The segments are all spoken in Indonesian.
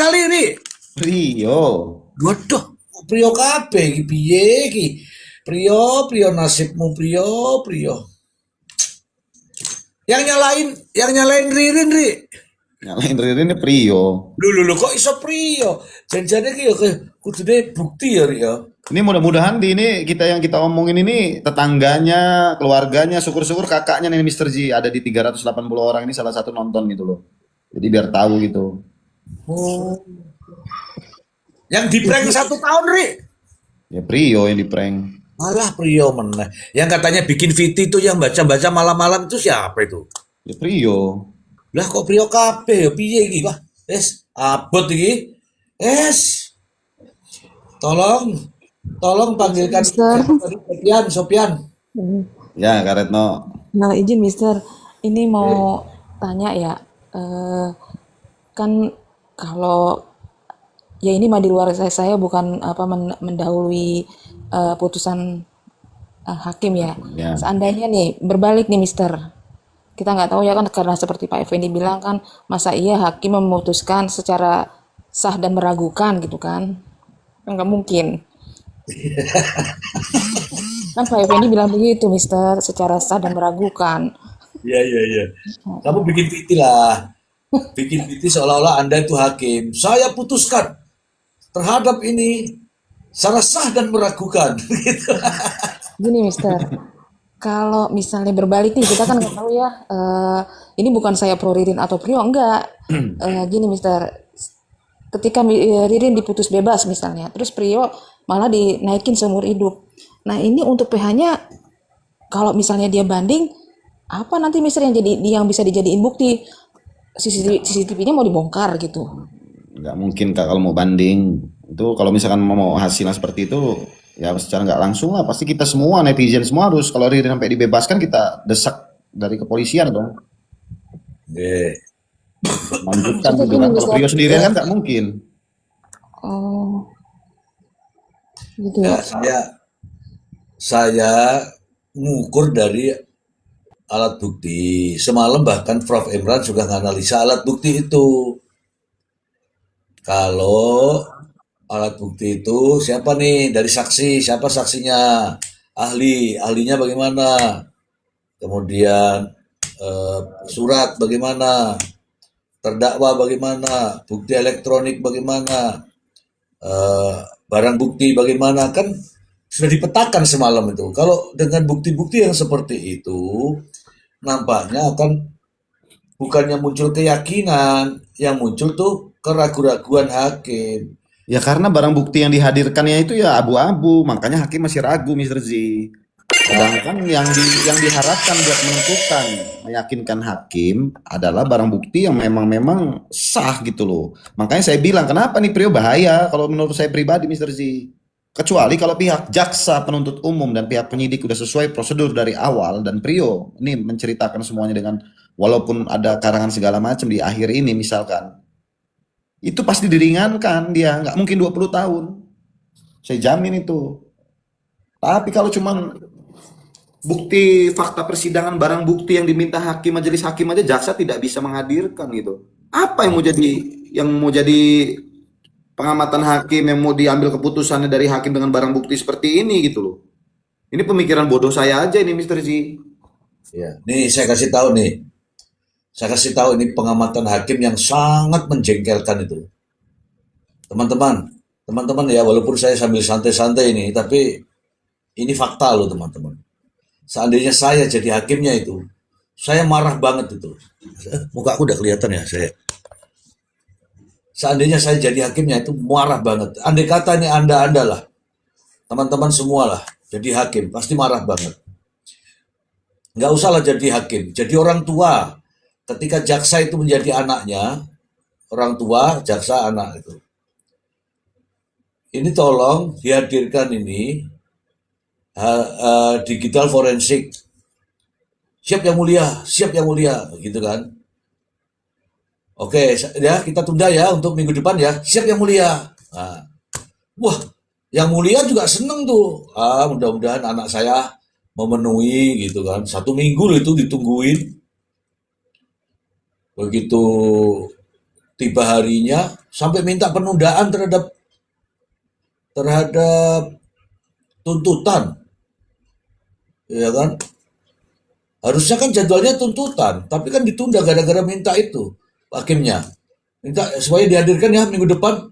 kali Ri. Rio. Waduh, Prio kabeh iki piye iki? Prio nasibmu Prio. Yang nyalain Ririn Ri. Nyalain Ririn ini Prio. Lho kok iso Prio? Janjane iki ya kudune bukti ya Ri ya. Ini mudah-mudahan di ini yang kita omongin ini tetangganya, keluarganya, syukur-syukur kakaknya nih Mister J ada di 380 orang ini salah satu nonton gitu loh. Jadi biar tahu gitu. Oh. Yang di prank 1 tahun Ri. Ya Prio yang di prank. Malah Prio meneh. Yang katanya bikin VT itu yang baca-baca malam-malam itu siapa itu? Ya Prio. Lah kok Prio kabeh ya piye iki, Pak? Abot iki. Tolong panggilkan Mister. Sopian. Ya Kak Retno. Nah, izin Mister, ini mau tanya ya, kan kalau ya ini mah di luar saya bukan apa mendahului putusan hakim ya. Ya. Seandainya nih berbalik nih Mister, kita nggak tahu ya kan karena seperti Pak Effendi bilang kan masa iya hakim memutuskan secara sah dan meragukan gitu kan nggak mungkin. Kan Pak Effendi bilang begitu Mister, secara sah dan meragukan. Iya. Kamu bikin VT lah. Bikin VT seolah-olah Anda itu hakim. Saya putuskan terhadap ini secara sah dan meragukan. Gitu. Gini Mister, kalau misalnya berbalik nih kita kan nggak tahu ya, ini bukan saya pro Ririn atau Prio enggak. Gini Mister, ketika Ririn diputus bebas misalnya, terus Prio malah dinaikin seumur hidup. Nah ini untuk PH-nya, kalau misalnya dia banding, apa nanti Mister yang bisa dijadiin bukti? CCTV-nya mau dibongkar gitu. Nggak mungkin Kak kalau mau banding. Itu kalau misalkan mau hasilnya seperti itu, ya secara nggak langsung lah pasti kita semua netizen semua harus kalau Ririn sampai dibebaskan kita desak dari kepolisian dong. Lanjutkan Maksudnya gitu gini kan. Kalau Mister, Prio sendirian kan nggak mungkin. oh gitu ya. Ya, saya ngukur dari alat bukti. Semalam bahkan Prof. Imran juga nganalisa alat bukti itu. Kalau alat bukti itu siapa nih dari saksi, siapa saksinya, ahlinya bagaimana, kemudian surat bagaimana, terdakwa bagaimana, bukti elektronik bagaimana, barang bukti bagaimana, kan sudah dipetakan semalam itu. Kalau dengan bukti-bukti yang seperti itu, nampaknya akan bukannya muncul keyakinan, yang muncul tuh keraguan-raguan hakim. Ya karena barang bukti yang dihadirkannya itu ya abu-abu, makanya hakim masih ragu Mr. Z. Sedangkan yang diharapkan buat menentukan, meyakinkan hakim adalah barang bukti yang memang sah gitu loh. Makanya saya bilang kenapa nih Prio bahaya kalau menurut saya pribadi Mr. Z. Kecuali kalau pihak jaksa penuntut umum dan pihak penyidik udah sesuai prosedur dari awal dan Prio ini menceritakan semuanya dengan walaupun ada karangan segala macam di akhir ini misalkan. Itu pasti diringankan dia, nggak mungkin 20 tahun. Saya jamin itu. Tapi kalau cuman bukti fakta persidangan barang bukti yang diminta hakim majelis hakim aja jaksa tidak bisa menghadirkan gitu. Apa yang mau jadi pengamatan hakim yang mau diambil keputusannya dari hakim dengan barang bukti seperti ini gitu loh. Ini pemikiran bodoh saya aja ini Mr. Z. Ya, nih saya kasih tahu nih. Saya kasih tahu ini pengamatan hakim yang sangat menjengkelkan itu. Teman-teman ya, walaupun saya sambil santai-santai ini, tapi ini fakta loh teman-teman. Seandainya saya jadi hakimnya itu, saya marah banget itu. Muka aku udah kelihatan ya saya. Seandainya saya jadi hakimnya itu marah banget. Andai kata ini Anda lah, teman-teman semua lah, jadi hakim, pasti marah banget. Nggak usah lah jadi hakim, jadi orang tua. Ketika jaksa itu menjadi anaknya, orang tua, jaksa, anak itu. Ini tolong dihadirkan ini digital forensik. Siap yang mulia, gitu kan. Oke, ya kita tunda ya untuk minggu depan ya. Siap yang mulia. Nah, wah, yang mulia juga seneng tuh. Mudah-mudahan anak saya memenuhi gitu kan. 1 minggu loh itu ditungguin. Begitu tiba harinya, sampai minta penundaan terhadap tuntutan, ya kan? Harusnya kan jadwalnya tuntutan, tapi kan ditunda gara-gara minta itu hakimnya. Minta supaya dihadirkan ya minggu depan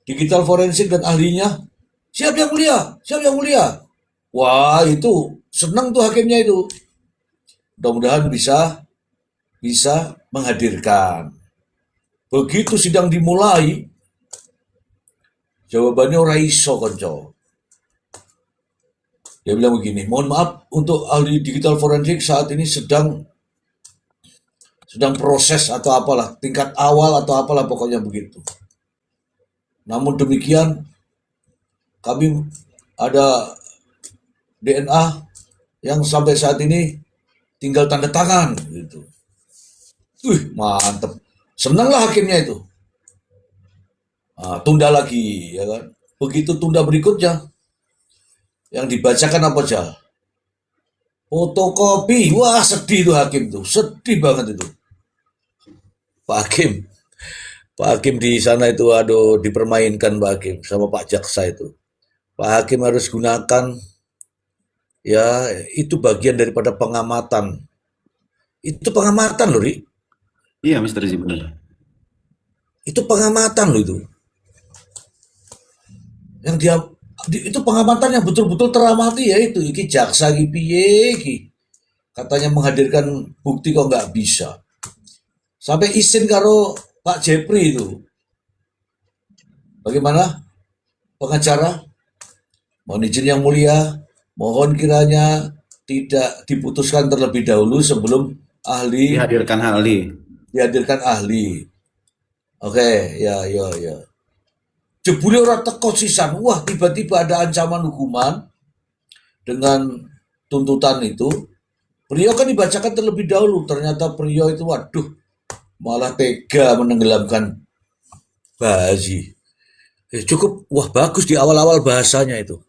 digital forensik dan ahlinya. Siap yang mulia, siap yang mulia. Wah, itu senang tuh hakimnya itu. Mudah-mudahan bisa menghadirkan. Begitu sidang dimulai, jawabannya ora iso konco. Dia bilang begini, mohon maaf untuk ahli digital forensik saat ini sedang proses atau apalah, tingkat awal atau apalah pokoknya begitu. Namun demikian, kami ada DNA yang sampai saat ini tinggal tanda tangan gitu. Mantep. Senanglah hakimnya itu. Tunda lagi, ya kan? Begitu tunda berikutnya, yang dibacakan apa aja? Fotokopi. Wah, sedih tuh hakim tuh. Sedih banget itu. Pak Hakim di sana itu aduh dipermainkan Pak Hakim sama Pak Jaksa itu. Pak Hakim harus gunakan ya itu bagian daripada pengamatan. Itu pengamatan loh, Ri. Iya, Mr. Z, benar. Itu pengamatan loh itu. Yang dia itu pengamatan yang betul-betul teramati ya itu. Iki jaksa iki piye iki. Katanya menghadirkan bukti kok nggak bisa. Sampai izin karo Pak Jepri itu. Bagaimana? Pengacara? Mohon izin yang mulia, mohon kiranya tidak diputuskan terlebih dahulu sebelum Dihadirkan ahli. Oke, ya. Jebule ora teko sisan. Wah, tiba-tiba ada ancaman hukuman dengan tuntutan itu. Priyo kan dibacakan terlebih dahulu. Ternyata Priyo itu waduh, malah tega menenggelamkan Bazi. Cukup, wah bagus di awal-awal bahasanya itu.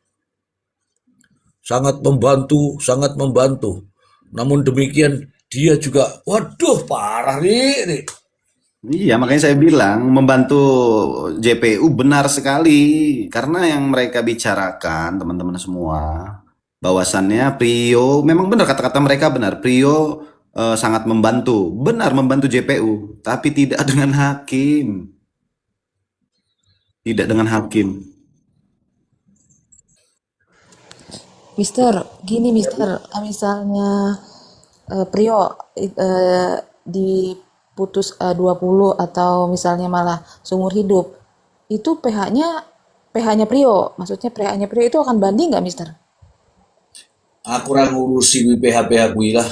Sangat membantu. Namun demikian dia juga, waduh parah nih. Iya, makanya saya bilang membantu JPU benar sekali. Karena yang mereka bicarakan, teman-teman semua, bahwasannya Priyo, memang benar kata-kata mereka benar. Priyo sangat membantu JPU, tapi tidak dengan hakim. Mister, gini Mister, misalnya Prio diputus 20 atau misalnya malah seumur hidup, itu PH-nya Prio, maksudnya PH-nya Prio itu akan banding nggak Mister? Aku kurang ngurusi PH kuwi lah,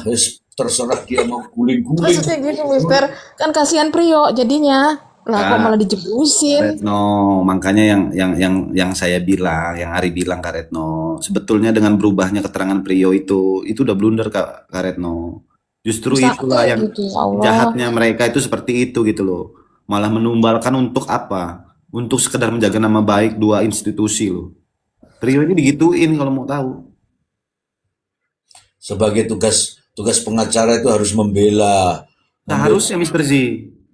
terserah dia mau guling-guling. Maksudnya gini Mister, kan kasihan Prio jadinya. Lah kok malah dijebusin. Retno, makanya yang saya bilang, yang Ari bilang Kak Retno, sebetulnya dengan berubahnya keterangan Priyo itu udah blunder Kak Retno. Justru itulah yang gitu, ya Allah. jahatnya mereka itu seperti itu gitu loh. Malah menumbalkan untuk apa? Untuk sekedar menjaga nama baik dua institusi loh. Priyo ini digituin kalau mau tahu. Sebagai tugas pengacara itu harus membela. Harusnya Mr. Z.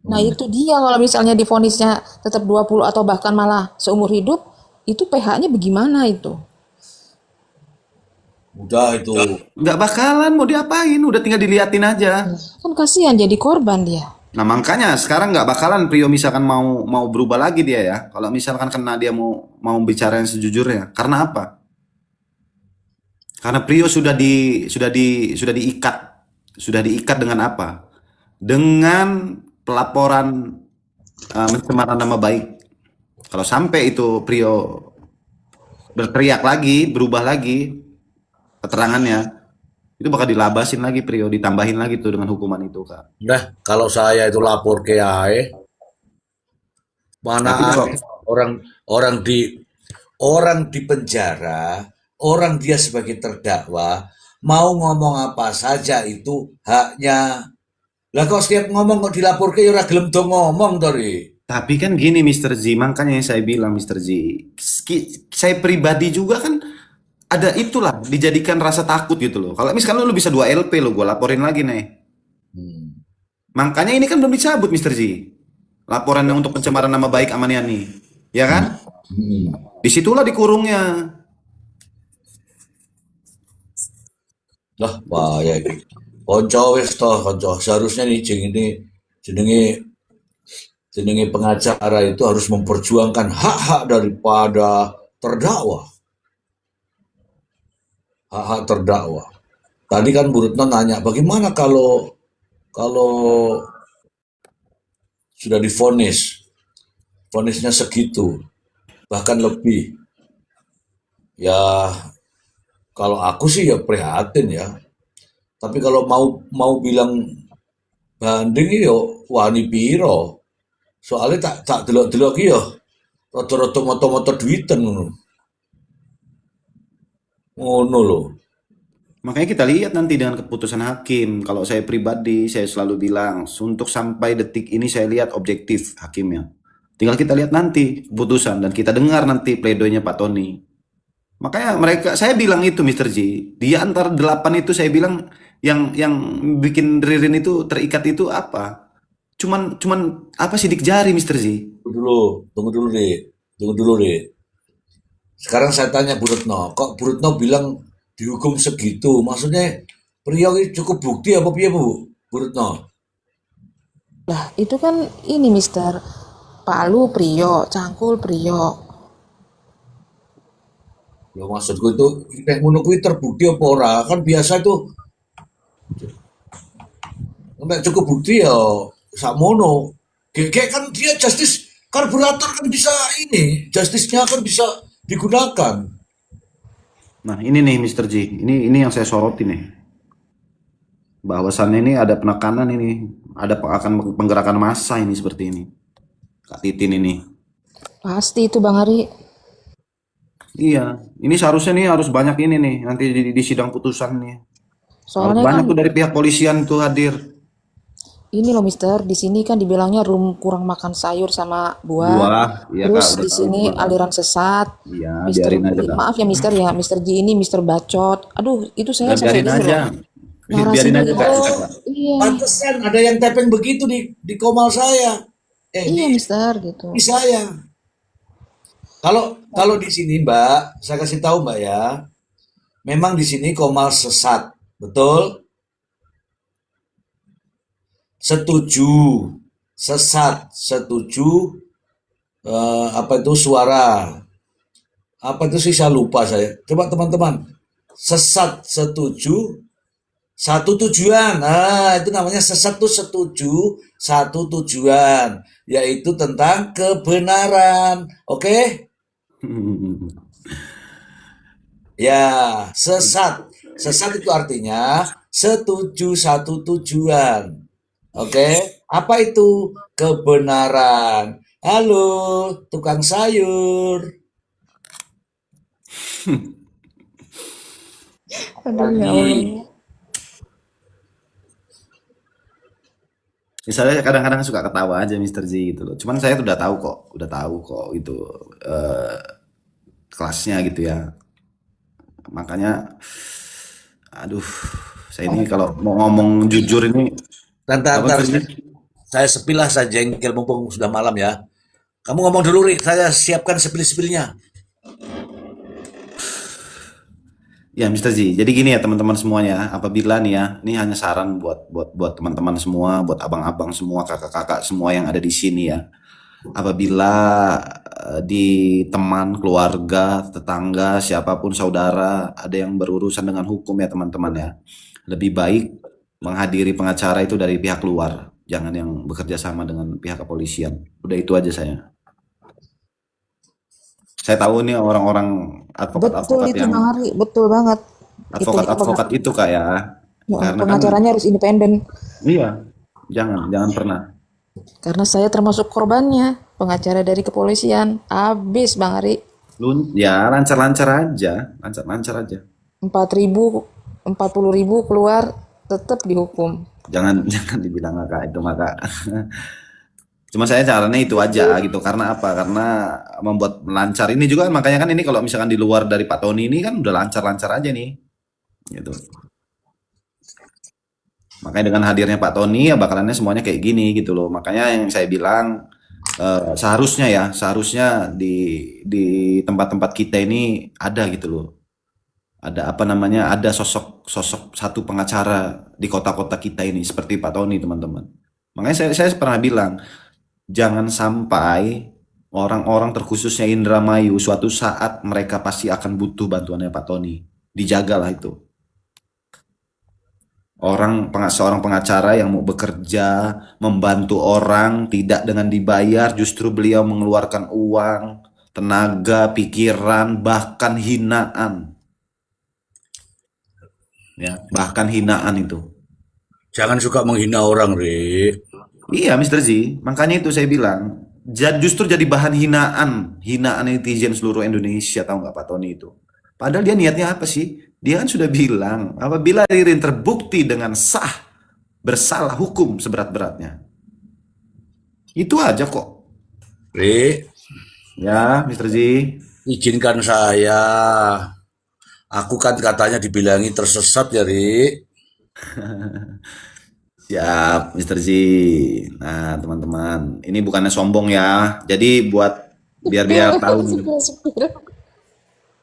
Nah itu dia kalau misalnya divonisnya tetap 20 atau bahkan malah seumur hidup, itu PH-nya bagaimana itu? Udah itu. Nggak bakalan mau diapain, udah tinggal diliatin aja. Kan kasihan jadi korban dia. Nah makanya sekarang nggak bakalan Priyo misalkan mau berubah lagi dia ya. Kalau misalkan kena dia mau bicara yang sejujurnya. Karena apa? Karena Priyo sudah diikat dengan apa? Dengan pelaporan pencemaran nama baik. Kalau sampai itu Priyo berteriak lagi, berubah lagi keterangannya, itu bakal dilabasin lagi Priyo, ditambahin lagi tuh dengan hukuman itu Kak. Nah, kalau saya itu lapor ke AE, mana ada orang di penjara, orang dia sebagai terdakwa mau ngomong apa saja itu haknya. Lah kok setiap ngomong kok dilapor ke ora gelem do ngomong to, Ri. Tapi kan gini Mr. Z, makanya yang saya bilang Mr. Z, saya pribadi juga kan ada itulah dijadikan rasa takut gitu loh. Kalau misalkan lu bisa 2 LP lo, gue laporin lagi nih. Makanya ini kan belum dicabut Mr. Z. laporannya untuk pencemaran nama baik Amaniani, ya kan? Hmm. Disitulah dikurungnya. Lah, bahaya iki. Konco wis toh, konco. Seharusnya nih jenenge jenenge pengacara itu harus memperjuangkan hak-hak daripada terdakwa. Hak-hak terdakwa. Tadi kan Bu Retno nanya, bagaimana kalau kalau sudah divonis, vonisnya segitu, bahkan lebih. Ya, kalau aku sih ya prihatin ya. Tapi kalau mau bilang banding yo wani piro. Soalnya tak delok-delok iki yo rada-rada moto-moto duiten ngono. Ngono lho. Makanya kita lihat nanti dengan keputusan hakim. Kalau saya pribadi, saya selalu bilang, untuk sampai detik ini saya lihat objektif hakimnya. Tinggal kita lihat nanti keputusan dan kita dengar nanti pledoinya Pak Tony. Makanya saya bilang itu Mr. J, di antara 8 itu saya bilang yang bikin Ririn itu terikat itu apa? Cuman apa sidik jari Mr. Z? Tunggu dulu deh. Tunggu dulu deh. Sekarang saya tanya Bu Retno, kok Bu Retno bilang dihukum segitu? Maksudnya Priok ini cukup bukti apa piye Bu? Bu Retno? Lah, itu kan ini Mister. Palu Priok, Cangkul Priok. Ya maksudku itu nek ngono kuwi terbukti apa ora? Kan biasa itu nek cukup bukti ya sakmono. Kayak kan dia justice karburator kan bisa ini, justice-nya kan bisa digunakan. Nah, ini nih Mr. J, ini yang saya soroti nih. Bahwasannya ini ada penekanan ini, ada akan penggerakan massa ini seperti ini. Kak Titin ini. Pasti itu Bang Ari. Iya, ini seharusnya nih harus banyak ini nih nanti di sidang putusan nih. Harus Soalnya banyak kan tuh dari pihak polisian tuh hadir. ini loh Mister, di sini kan dibilangnya kurang makan sayur sama buah. Buah, iya Kak, Terus udah di tahu sini gua. aliran sesat. Iya, Mister, biarin aja Kak. maaf ya Mister ya, Mister G ini Mister Bacot. Aduh, itu Udah saya biarin denger aja. loh. Biarin Narasinya aja itu. Kak, Oh, kita Kak. Iya, pantesan ada yang tepeng begitu di komal saya. iya Di Mister gitu. saya. Kalau kalau di sini Mbak, saya kasih tahu Mbak ya. Memang di sini komal sesat, betul? Setuju. Sesat, setuju. Apa itu suara? Apa itu sih saya lupa saya. Coba teman-teman. Sesat, setuju. Satu tujuan. Nah, itu namanya sesat tuh setuju. Satu tujuan. Yaitu tentang kebenaran. Oke? Ya, sesat. Sesat itu artinya setuju satu tujuan. Oke, apa itu kebenaran? Halo, tukang sayur. Aduh ya Pagi. Allah. Misalnya kadang-kadang suka ketawa aja Mr. J gitu loh. Cuman saya tuh udah tahu kok itu eh, kelasnya gitu ya. Makanya, aduh, saya ini kalau mau ngomong jujur ini, Ntar, apa ntar, tadi? saya sepilah saja jengkel mumpung sudah malam ya. Kamu ngomong dulu, Rik. Saya siapkan sepil-sepilnya. Ya Mr. Z, jadi gini ya teman-teman semuanya, apabila nih ya, ini hanya saran buat teman-teman semua, buat abang-abang semua, kakak-kakak semua yang ada di sini ya. Apabila di teman, keluarga, tetangga, siapapun saudara, ada yang berurusan dengan hukum ya teman-teman ya. Lebih baik menghadiri pengacara itu dari pihak luar, jangan yang bekerja sama dengan pihak kepolisian. Udah itu aja saya. Saya tahu nih orang-orang Betul advokat-advokat itu yang Bang Ari, betul banget. Itu ya, advokat-advokat itu Kak ya. Karena kan pengacaranya harus independen. iya, jangan pernah. Karena saya termasuk korbannya, pengacara dari kepolisian. Habis Bang Ari, Ya lancar-lancar aja, lancar-lancar aja. 4.000, 40.000 keluar, tetap dihukum. Jangan jangan dibilang Kak itu maka. Cuma saya caranya itu aja gitu. Karena apa? Karena membuat lancar ini juga makanya kan ini kalau misalkan di luar dari Pak Tony ini kan udah lancar-lancar aja nih. Gitu. Makanya dengan hadirnya Pak Tony ya bakalannya semuanya kayak gini gitu loh. Makanya yang saya bilang seharusnya di tempat-tempat kita ini ada gitu loh. Ada apa namanya? Ada sosok satu pengacara di kota-kota kita ini seperti Pak Tony, teman-teman. Makanya saya pernah bilang, jangan sampai orang-orang terkhususnya Indramayu suatu saat mereka pasti akan butuh bantuannya Pak Tony. Dijagalah itu. Seorang pengacara yang mau bekerja, membantu orang tidak dengan dibayar, justru beliau mengeluarkan uang, tenaga, pikiran, bahkan hinaan, ya, bahkan hinaan itu. Jangan suka menghina orang, Ri. Iya, Mr. Z, makanya itu saya bilang, justru jadi bahan hinaan netizen seluruh Indonesia, tahu nggak Pak Tony itu. Padahal dia niatnya apa sih? Dia kan sudah bilang, apabila Ririn terbukti dengan sah, bersalah hukum seberat-beratnya. Itu aja kok. Ri, Ya, Mr. Z. izinkan saya. Aku kan katanya dibilangi tersesat ya, Ri. Siap, Mr. Z. Nah, teman-teman, ini bukannya sombong ya. Jadi biar tahu nih. Supir.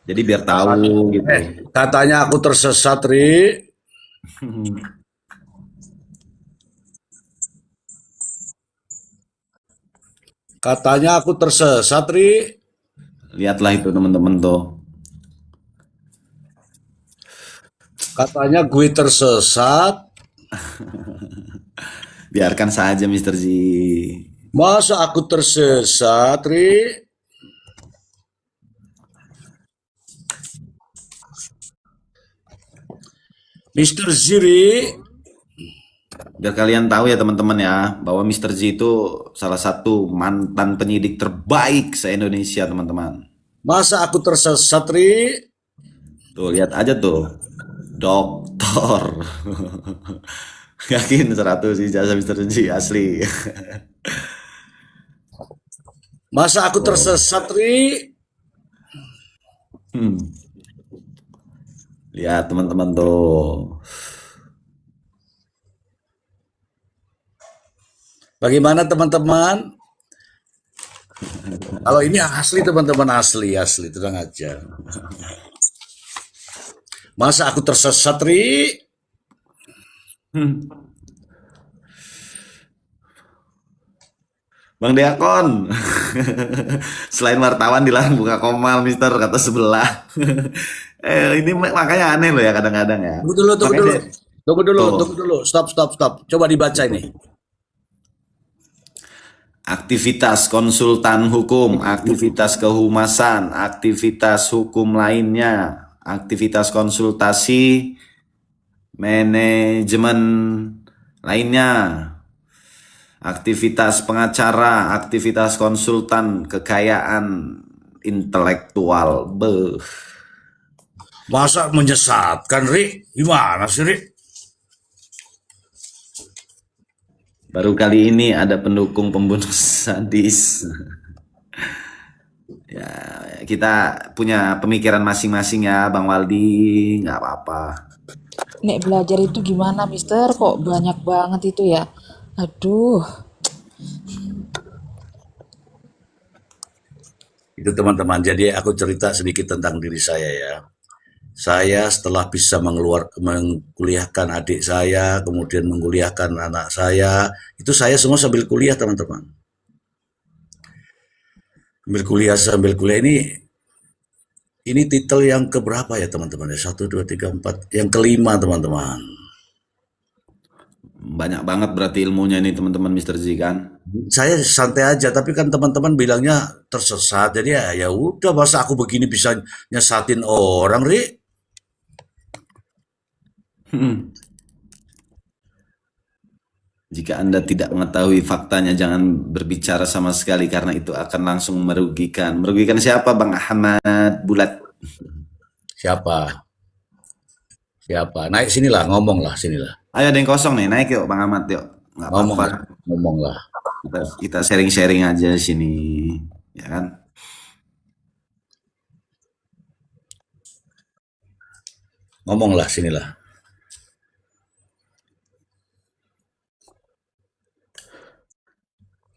Jadi biar tahu gitu. Katanya aku tersesat, Ri. Katanya aku tersesat, Ri. Lihatlah itu teman-teman tuh. Katanya gue tersesat. Biarkan saja Mr. Z. Masa aku tersesat, Ri? Mister Ziri, Biar kalian tahu ya teman-teman ya, bahwa Mr. Z itu salah satu mantan penyidik terbaik se-Indonesia teman-teman. masa aku tersesat, Ri? Tuh lihat aja tuh, doktor. Yakin 100 ijazah Mr. Z asli. Masa aku tersesat, Ri? Hmm. Lihat teman-teman tuh. Bagaimana teman-teman? Kalau ini asli teman-teman, asli, tenang aja. Masa aku tersesat, Ri? Bang Deakon, selain wartawan dilarang buka komal, Mister, kata sebelah. Ini makanya aneh loh ya kadang-kadang ya. Tunggu dulu, tunggu dulu. Makanya Tunggu dulu, tuh, tunggu dulu. Stop, stop, stop. Coba dibaca ini. aktivitas konsultan hukum, aktivitas kehumasan, aktivitas hukum lainnya, aktivitas konsultasi, manajemen lainnya, aktivitas pengacara, aktivitas konsultan, kekayaan intelektual. Beuh. Masa menyesatkan, Ri? Gimana sih, Ri? Baru kali ini ada pendukung pembunuh sadis. Ya, kita punya pemikiran masing-masing ya, Bang Waldi, nggak apa-apa. Nek belajar itu gimana, Mister? Kok banyak banget itu ya? Aduh, Itu teman-teman. Jadi aku cerita sedikit tentang diri saya ya. Saya setelah bisa mengkuliahkan adik saya, kemudian mengkuliahkan anak saya, itu saya semua sambil kuliah teman-teman. Sambil kuliah ini titel yang keberapa ya teman-teman? Satu, dua, tiga, empat. Yang kelima teman-teman. Banyak banget berarti ilmunya ini teman-teman Mister Z kan. Saya santai aja, tapi kan teman-teman bilangnya tersesat. Jadi ya udah, masa aku begini bisa nyesatin orang, Ri? Jika Anda tidak mengetahui faktanya, jangan berbicara sama sekali karena itu akan langsung merugikan. Merugikan siapa, Bang Ahmad Bulat? Siapa? Siapa? Naik sinilah, ngomong lah sinilah. Ayo ada yang kosong nih, naik yuk Bang Ahmad yuk. Nggak Ngomong apa-apa. lah, ngomong lah. Kita sharing-sharing aja di sini, ya kan? Ngomong lah sinilah.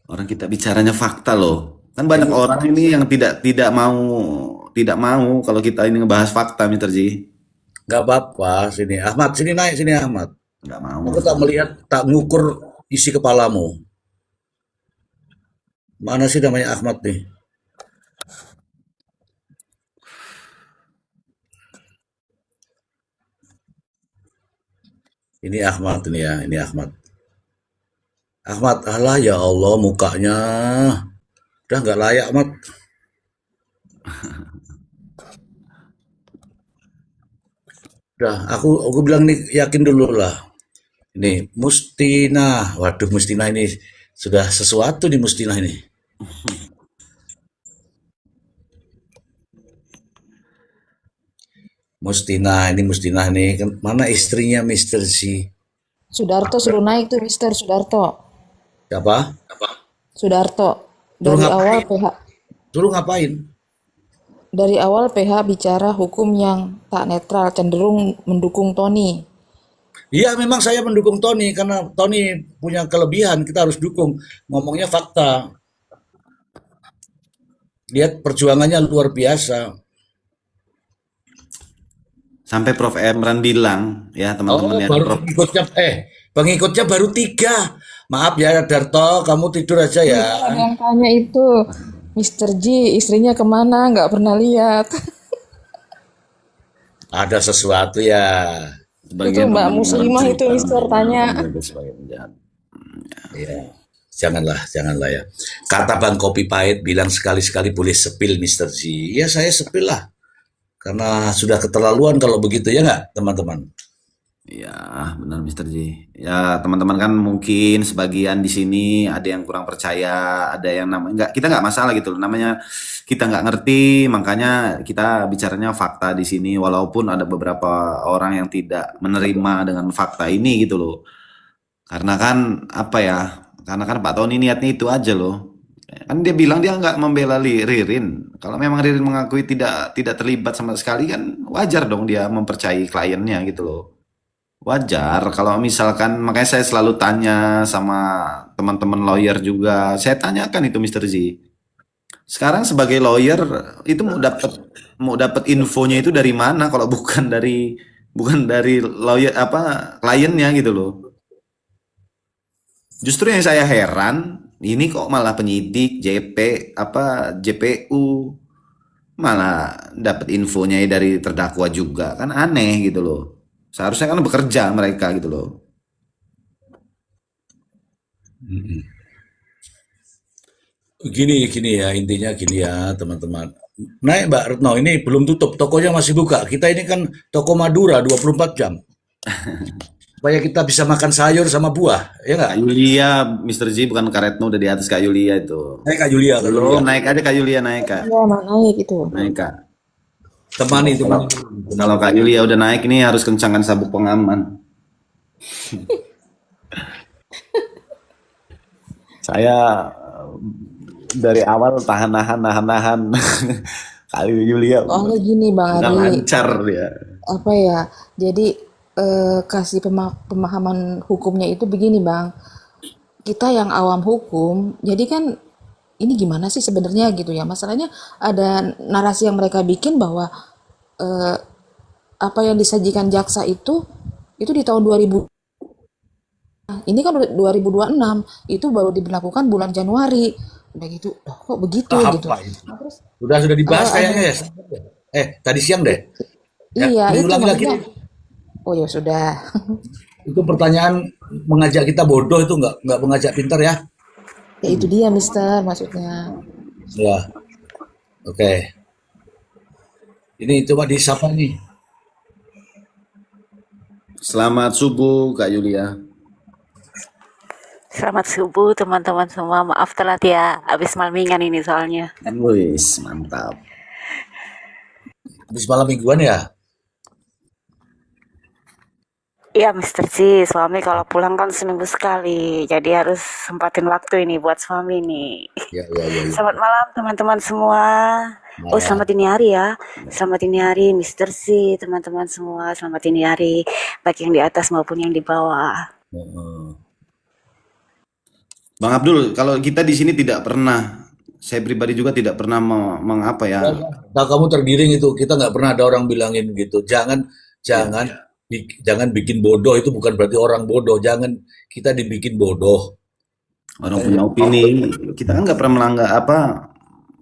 Orang kita bicaranya fakta loh. Kan banyak orang ini yang tidak mau kalau kita ini ngebahas fakta, Mr. Ji. Nggak apa-apa, sini Ahmad, sini naik, sini Ahmad. Nggak mau. Aku tak melihat, tak ngukur isi kepalamu. Mana sih namanya Ahmad nih? Ini Ahmad ini ya, ini Ahmad. Ahmad, alah ya Allah mukanya. Udah nggak layak Ahmad. Udah, aku bilang nih yakin dulu lah. Ini Mustina. Waduh, Mustina ini sudah sesuatu nih Mustina ini. Mustina ini kan mana istrinya Mister Si? Sudarto suruh naik tuh Mister Sudarto. Siapa? Sudarto. Suruh Dari awal ngapain? PH Suruh ngapain? dari awal PH bicara hukum yang tak netral, cenderung mendukung Tony. Iya, memang saya mendukung Tony karena Tony punya kelebihan, kita harus dukung. Ngomongnya fakta. Lihat perjuangannya luar biasa. Sampai Prof. Emran bilang, ya teman-teman Oh, ya, baru Prof. pengikutnya baru 3. Maaf ya, Darto, kamu tidur aja ya. Ada yang tanya itu, Mister Ji, istrinya kemana? Nggak pernah lihat. Ada sesuatu ya. Itu Mbak Muslimah itu Mister tanya. Ya, janganlah ya. Kata Bang Kopi Pahit bilang sekali-sekali boleh sepil Mister G. Ya saya sepil lah. Karena sudah keterlaluan kalau begitu ya nggak teman-teman? Ya, benar Mr. J. Ya, teman-teman kan mungkin sebagian di sini ada yang kurang percaya, ada yang namanya kita nggak masalah gitu loh. Namanya kita nggak ngerti, makanya kita bicaranya fakta di sini. Walaupun ada beberapa orang yang tidak menerima dengan fakta ini gitu loh. Karena kan apa ya? Karena kan Pak Tony niatnya itu aja loh. Kan dia bilang dia nggak membela Ririn. Kalau memang Ririn mengakui tidak terlibat sama sekali kan wajar dong dia mempercayai kliennya gitu loh. Wajar kalau misalkan, makanya saya selalu tanya sama teman-teman lawyer juga. Saya tanyakan itu Mr. Z. Sekarang sebagai lawyer itu mau dapat infonya itu dari mana kalau bukan dari lawyer apa kliennya gitu loh. Justru yang saya heran ini kok malah penyidik JPU malah dapat infonya dari terdakwa juga, kan aneh gitu loh. Seharusnya kan bekerja mereka gitu loh. Gini ya intinya gini ya teman-teman. Naik Mbak Retno ini belum tutup, tokonya masih buka. Kita ini kan toko Madura 24 jam. Supaya kita bisa makan sayur sama buah, ya nggak? Kak Yulia, Mr. J bukan Kak Retno udah di atas Kak Yulia itu. Naik Kak Yulia, Kak Yulia. Belum naik aja Kak Yulia naik Kak. Iya, naik itu. Naik Kak. Temani. Kalau Kak Yulia udah naik ini harus kencangkan sabuk pengaman. Saya dari awal tahan-nahan. Kak Yulia Soalnya gini Bang udah Ari, lancar ya. apa ya? Jadi kasih pemahaman hukumnya itu begini Bang. Kita yang awam hukum, jadi kan ini gimana sih sebenarnya gitu ya? Masalahnya ada narasi yang mereka bikin bahwa eh, apa yang disajikan jaksa itu di tahun 2000. Ini kan udah 2026, itu baru diberlakukan bulan Januari. Udah gitu, loh, kok begitu gitu. Apa itu? Nah, terus Sudah dibahas ada kayaknya ya. Tadi siang deh. Ya, iya itu diulangi lagi. maksudnya. Oh ya sudah. Itu pertanyaan mengajak kita bodoh itu nggak mengajak pintar ya. Ya itu dia Mister maksudnya. Ya, oke. Ini coba disapa nih. Selamat subuh Kak Yulia. Selamat subuh teman-teman semua. Maaf telat ya, habis malmingan ini soalnya. Wis, mantap. Habis malam mingguan ya. Iya Mister Ci, suami kalau pulang kan seminggu sekali, jadi harus sempatin waktu ini buat suami nih. Ya. Selamat malam teman-teman semua. Oh selamat dini hari ya. Selamat dini hari Mister C, teman-teman semua. Selamat dini hari, baik yang di atas maupun yang di bawah. Heeh. Bang Abdul, kalau kita di sini tidak pernah, saya pribadi juga tidak pernah mengapa ya. Nah, kamu tergiring itu, kita nggak pernah ada orang bilangin gitu. Jangan, Ya, jangan, jangan bikin bodoh, itu bukan berarti orang bodoh. Jangan kita dibikin bodoh. orang punya opini, kita kan nggak pernah melanggar apa.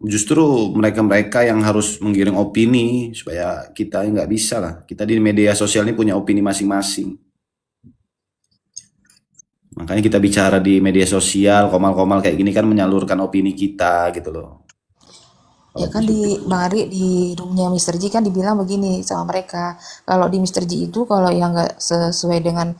Justru mereka-mereka yang harus menggiring opini supaya kita nggak bisa lah. Kita di media sosial ini punya opini masing-masing. Makanya kita bicara di media sosial, komal-komal kayak gini kan menyalurkan opini kita gitu loh. Ya kan di Bang Ari di roomnya Mister J kan dibilang begini sama mereka. Kalau di Mister J itu kalau yang nggak sesuai dengan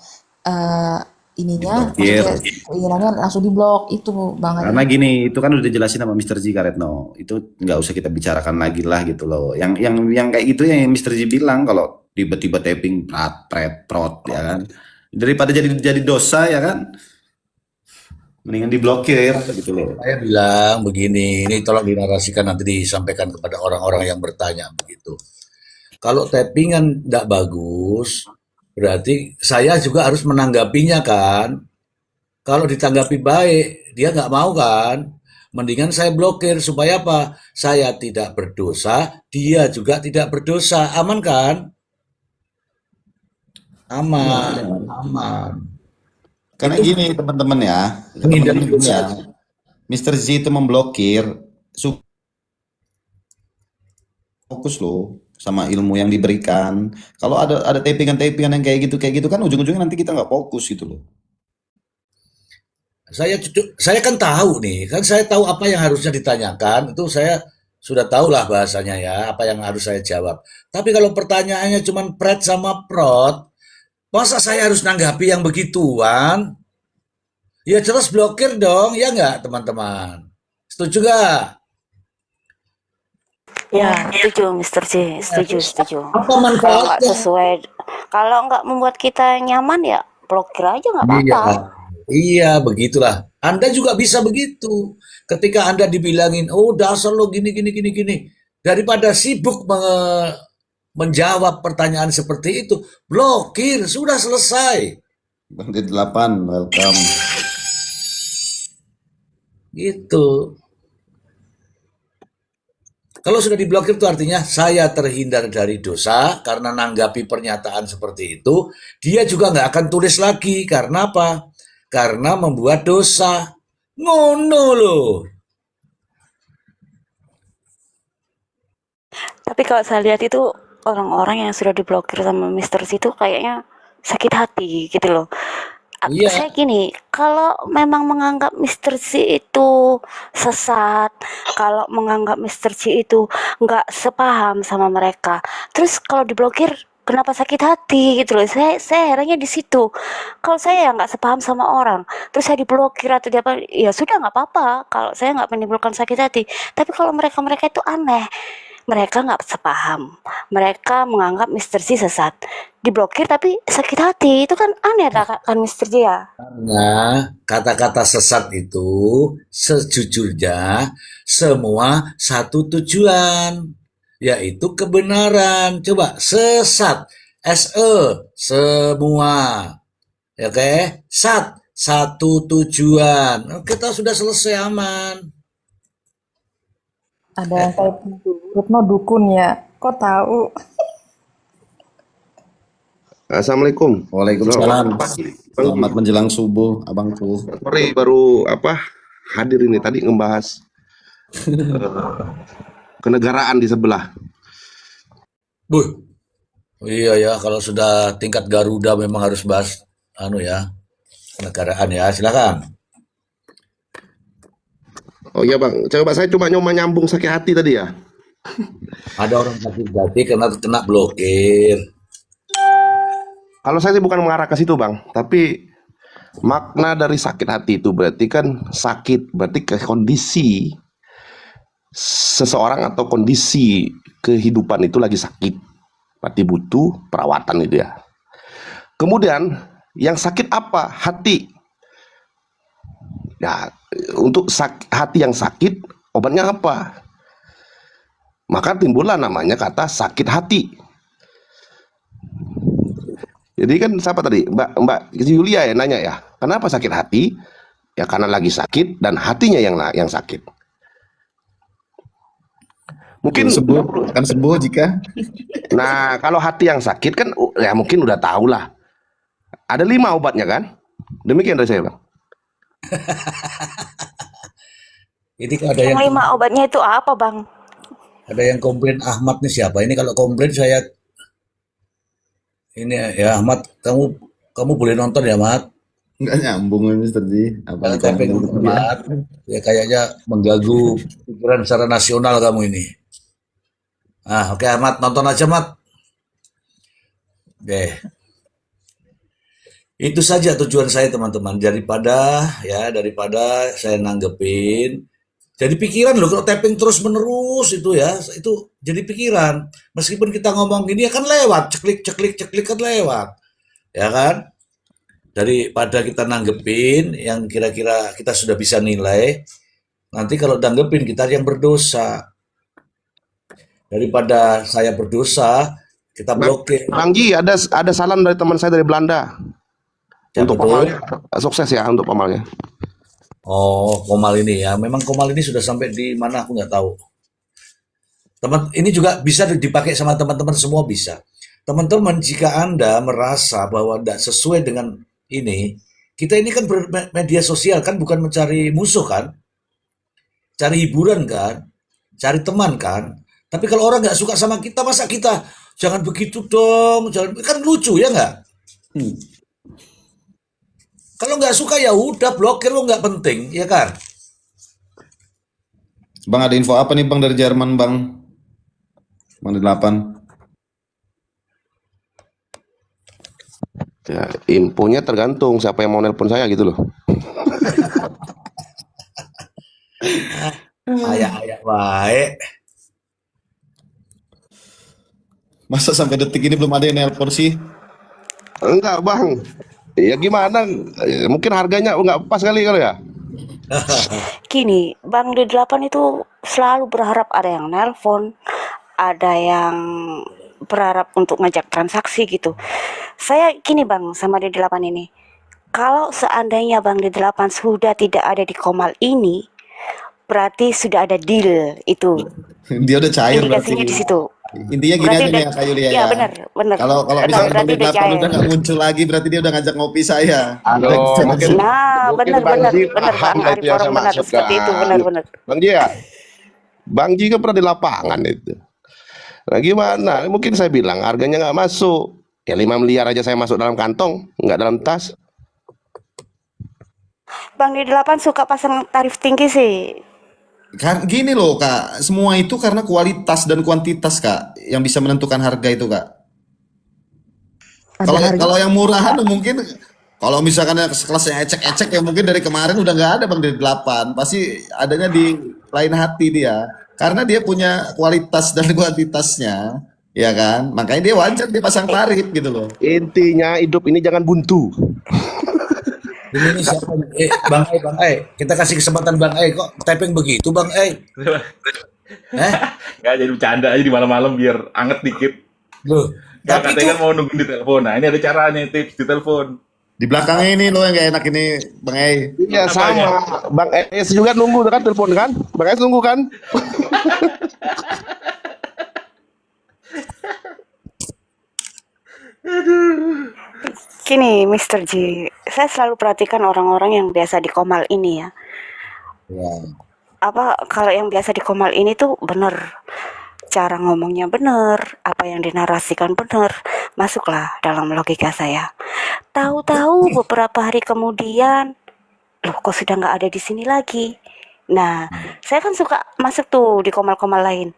eh, ininya, Diblokir. maksudnya keinginannya langsung diblok itu Bang Karena Ari. gini, itu kan udah dijelasin sama Mister J Karetno. Itu nggak usah kita bicarakan lagi lah gitu loh. Yang kayak gitu yang Mister J bilang kalau tiba-tiba tapping prat pret prot ya kan. Daripada jadi dosa ya kan, mendingan diblokir gitu loh. Saya bilang begini, ini tolong dinarasikan nanti disampaikan kepada orang-orang yang bertanya begitu. Kalau tappingan tidak bagus, berarti saya juga harus menanggapinya kan. Kalau ditanggapi baik, dia nggak mau kan. Mendingan saya blokir supaya apa? Saya tidak berdosa, dia juga tidak berdosa. Aman kan? Iya, Aman, benar. aman. Karena Itu gini teman-teman ya, menghindari teman-teman gini dosa. ya, Mister Z itu memblokir fokus loh sama ilmu yang diberikan. Kalau ada tapingan-tapingan yang kayak gitu kan ujung-ujungnya nanti kita nggak fokus gitu loh. Saya kan tahu nih, kan saya tahu apa yang harusnya ditanyakan, itu saya sudah tahu lah bahasanya ya, apa yang harus saya jawab. Tapi kalau pertanyaannya cuma pret sama prot, masa saya harus nanggapi yang begituan? Ya jelas blokir dong, ya nggak teman-teman? Setuju nggak? Ya, setuju Mister J, setuju, setuju. Apa Kalau nggak manfaatnya? sesuai, kalau nggak membuat kita nyaman ya blokir aja nggak Iya, apa-apa. iya begitulah. Anda juga bisa begitu. Ketika Anda dibilangin, oh dasar lo gini, gini, gini, gini. Daripada sibuk menjawab pertanyaan seperti itu, blokir, sudah selesai. Bang D8, welcome. Gitu. Kalau sudah diblokir itu artinya saya terhindar dari dosa karena nanggapi pernyataan seperti itu. Dia juga nggak akan tulis lagi. Karena apa? Karena membuat dosa. Ngono loh. Tapi kalau saya lihat itu orang-orang yang sudah diblokir sama Mister Z itu kayaknya sakit hati gitu loh. Iya, Saya gini, kalau memang menganggap Mister Z itu sesat, kalau menganggap Mister Z itu nggak sepaham sama mereka, terus kalau diblokir kenapa sakit hati gitu loh. Saya herannya di situ. Kalau saya nggak sepaham sama orang, terus saya diblokir atau dia apa, ya sudah nggak apa-apa. Kalau saya nggak menimbulkan sakit hati. Tapi kalau mereka-mereka itu aneh, mereka nggak sepaham, mereka menganggap Mister Z sesat, diblokir tapi sakit hati, itu kan aneh kan Mister Z ya. karena kata-kata sesat itu sejujurnya semua satu tujuan, yaitu kebenaran. Coba sesat, semua, ya oke, satu tujuan. Oh, kita sudah selesai aman. Ada yang kayak Retno dukun ya. Kok tahu? Assalamualaikum. Waalaikumsalam. Selamat pagi. Selamat menjelang subuh, abangku. Sorry baru hadir ini tadi ngebahas kenegaraan di sebelah. Buh, iya ya, kalau sudah tingkat Garuda memang harus bahas kenegaraan ya. Silakan. Oh iya bang, coba saya cuma nyambung sakit hati tadi ya. Ada orang sakit hati karena kena blokir. Kalau saya sih bukan mengarah ke situ bang, tapi makna dari sakit hati itu berarti kan sakit, berarti ke kondisi seseorang atau kondisi kehidupan itu lagi sakit, berarti butuh perawatan itu ya. Kemudian yang sakit apa? Hati. Ya, untuk hati yang sakit, obatnya apa? Maka timbullah namanya kata sakit hati. Jadi kan siapa tadi? Mbak Yulia ya nanya ya, kenapa sakit hati? Ya karena lagi sakit dan hatinya yang sakit. Mungkin akan sembuh jika nah kalau hati yang sakit kan ya mungkin udah tahu lah. Ada 5 obatnya kan? Demikian dari saya, Bang. Ini ada Yang yang 5 obatnya itu apa, Bang? komplain Ahmad nih siapa? Ini kalau komplain saya ini ya Ahmad, kamu boleh nonton ya Ahmad. nggak nyambung ini Mister Ji. Apa Jangan nih tapping ngomong sama Ahmad. Ya kayaknya mengganggu pikiran secara nasional kamu ini. Oke Ahmad, nonton aja Ahmad. Deh. Itu saja tujuan saya teman-teman, daripada saya nanggepin. Jadi pikiran loh kalau tapping terus menerus itu ya, itu jadi pikiran. Meskipun kita ngomong gini ya kan lewat, ceklik ceklik ceklik kan lewat. Ya kan? Daripada kita nanggepin yang kira-kira kita sudah bisa nilai, nanti kalau nanggepin kita yang berdosa. Daripada saya berdosa, kita blokir. Bang Ji, ada salam dari teman saya dari Belanda. Siapa Untuk tuh? Pamalnya. Sukses ya untuk Pamalnya. Oh, Komal ini ya. Memang Komal ini sudah sampai di mana aku nggak tahu. Teman, ini juga bisa dipakai sama teman-teman semua bisa. Teman-teman, jika Anda merasa bahwa tidak sesuai dengan ini, kita ini kan bermedia sosial kan bukan mencari musuh kan, cari hiburan kan, cari teman kan. Tapi kalau orang nggak suka sama kita, masa kita jangan begitu dong, jangan kan lucu ya nggak? Hmm. Kalau nggak suka ya udah blokir lo nggak penting, ya kan? Bang, ada info apa nih Bang dari Jerman Bang? Bang di 8. Ya, infonya tergantung siapa yang mau nelpon saya gitu loh. Ayak-ayak baik. Masa sampai detik ini belum ada yang nelpon sih? Enggak, Bang. Ya gimana? Mungkin harganya nggak pas kali kalau ya. Gini, Bang D8 itu selalu berharap ada yang nelpon, ada yang berharap untuk ngajak transaksi gitu. Saya gini Bang sama D8 ini, kalau seandainya Bang D8 sudah tidak ada di Komal ini, berarti sudah ada deal itu. Dia udah cair berarti. Indikasinya di situ. Intinya gini Berarti aja nih udah, ya Kak Yulia ya ya. benar. Kalau misalnya Bang Berarti udah D8 cair. udah nggak muncul lagi, berarti dia udah ngajak ngopi saya. Aduh, mungkin Nah, mungkin benar Bang benar Ji benar paham Bang lah Arif itu yang saya orang benar maksudkan. seperti itu benar. Bang Ji ya, Bang Ji kan pernah di lapangan itu. Nah gimana? Mungkin saya bilang harganya nggak masuk. Ya 5 miliar aja saya masuk dalam kantong, nggak dalam tas. Bang D8 suka pasang tarif tinggi sih. Kan gini loh Kak, semua itu karena kualitas dan kuantitas Kak yang bisa menentukan harga itu Kak. Ada harga. Kalau yang murahan mungkin kalau misalkan yang kelasnya ecek-ecek ya mungkin dari kemarin udah nggak ada Bang di 8. Pasti adanya di lain hati dia. Karena dia punya kualitas dan kuantitasnya, ya kan? Makanya dia wajar dia pasang tarif gitu loh. Intinya hidup ini jangan buntu. Ini siapa? Bang E, kita kasih kesempatan Bang E. Kok tapping begitu Bang E? Nggak, jadi bercanda aja di malam-malam biar anget dikit. Loh, Nggak, tapi katanya itu kan mau nungguin di telepon. Nah, ini ada caranya, tips di telepon. Di belakangnya ini loh yang gak enak ini Bang Ei. Iya sama. Bang Es juga nunggu kan telepon kan? Bang Es nunggu kan? Gini, Mr. J, saya selalu perhatikan orang-orang yang biasa di Komal ini ya. ya, Apa kalau yang biasa di Komal ini tuh bener, cara ngomongnya bener, apa yang dinarasikan bener, masuklah dalam logika saya. Tahu-tahu beberapa hari kemudian, loh kok sudah nggak ada di sini lagi. Nah, saya kan suka masuk tuh di Komal-Komal lain.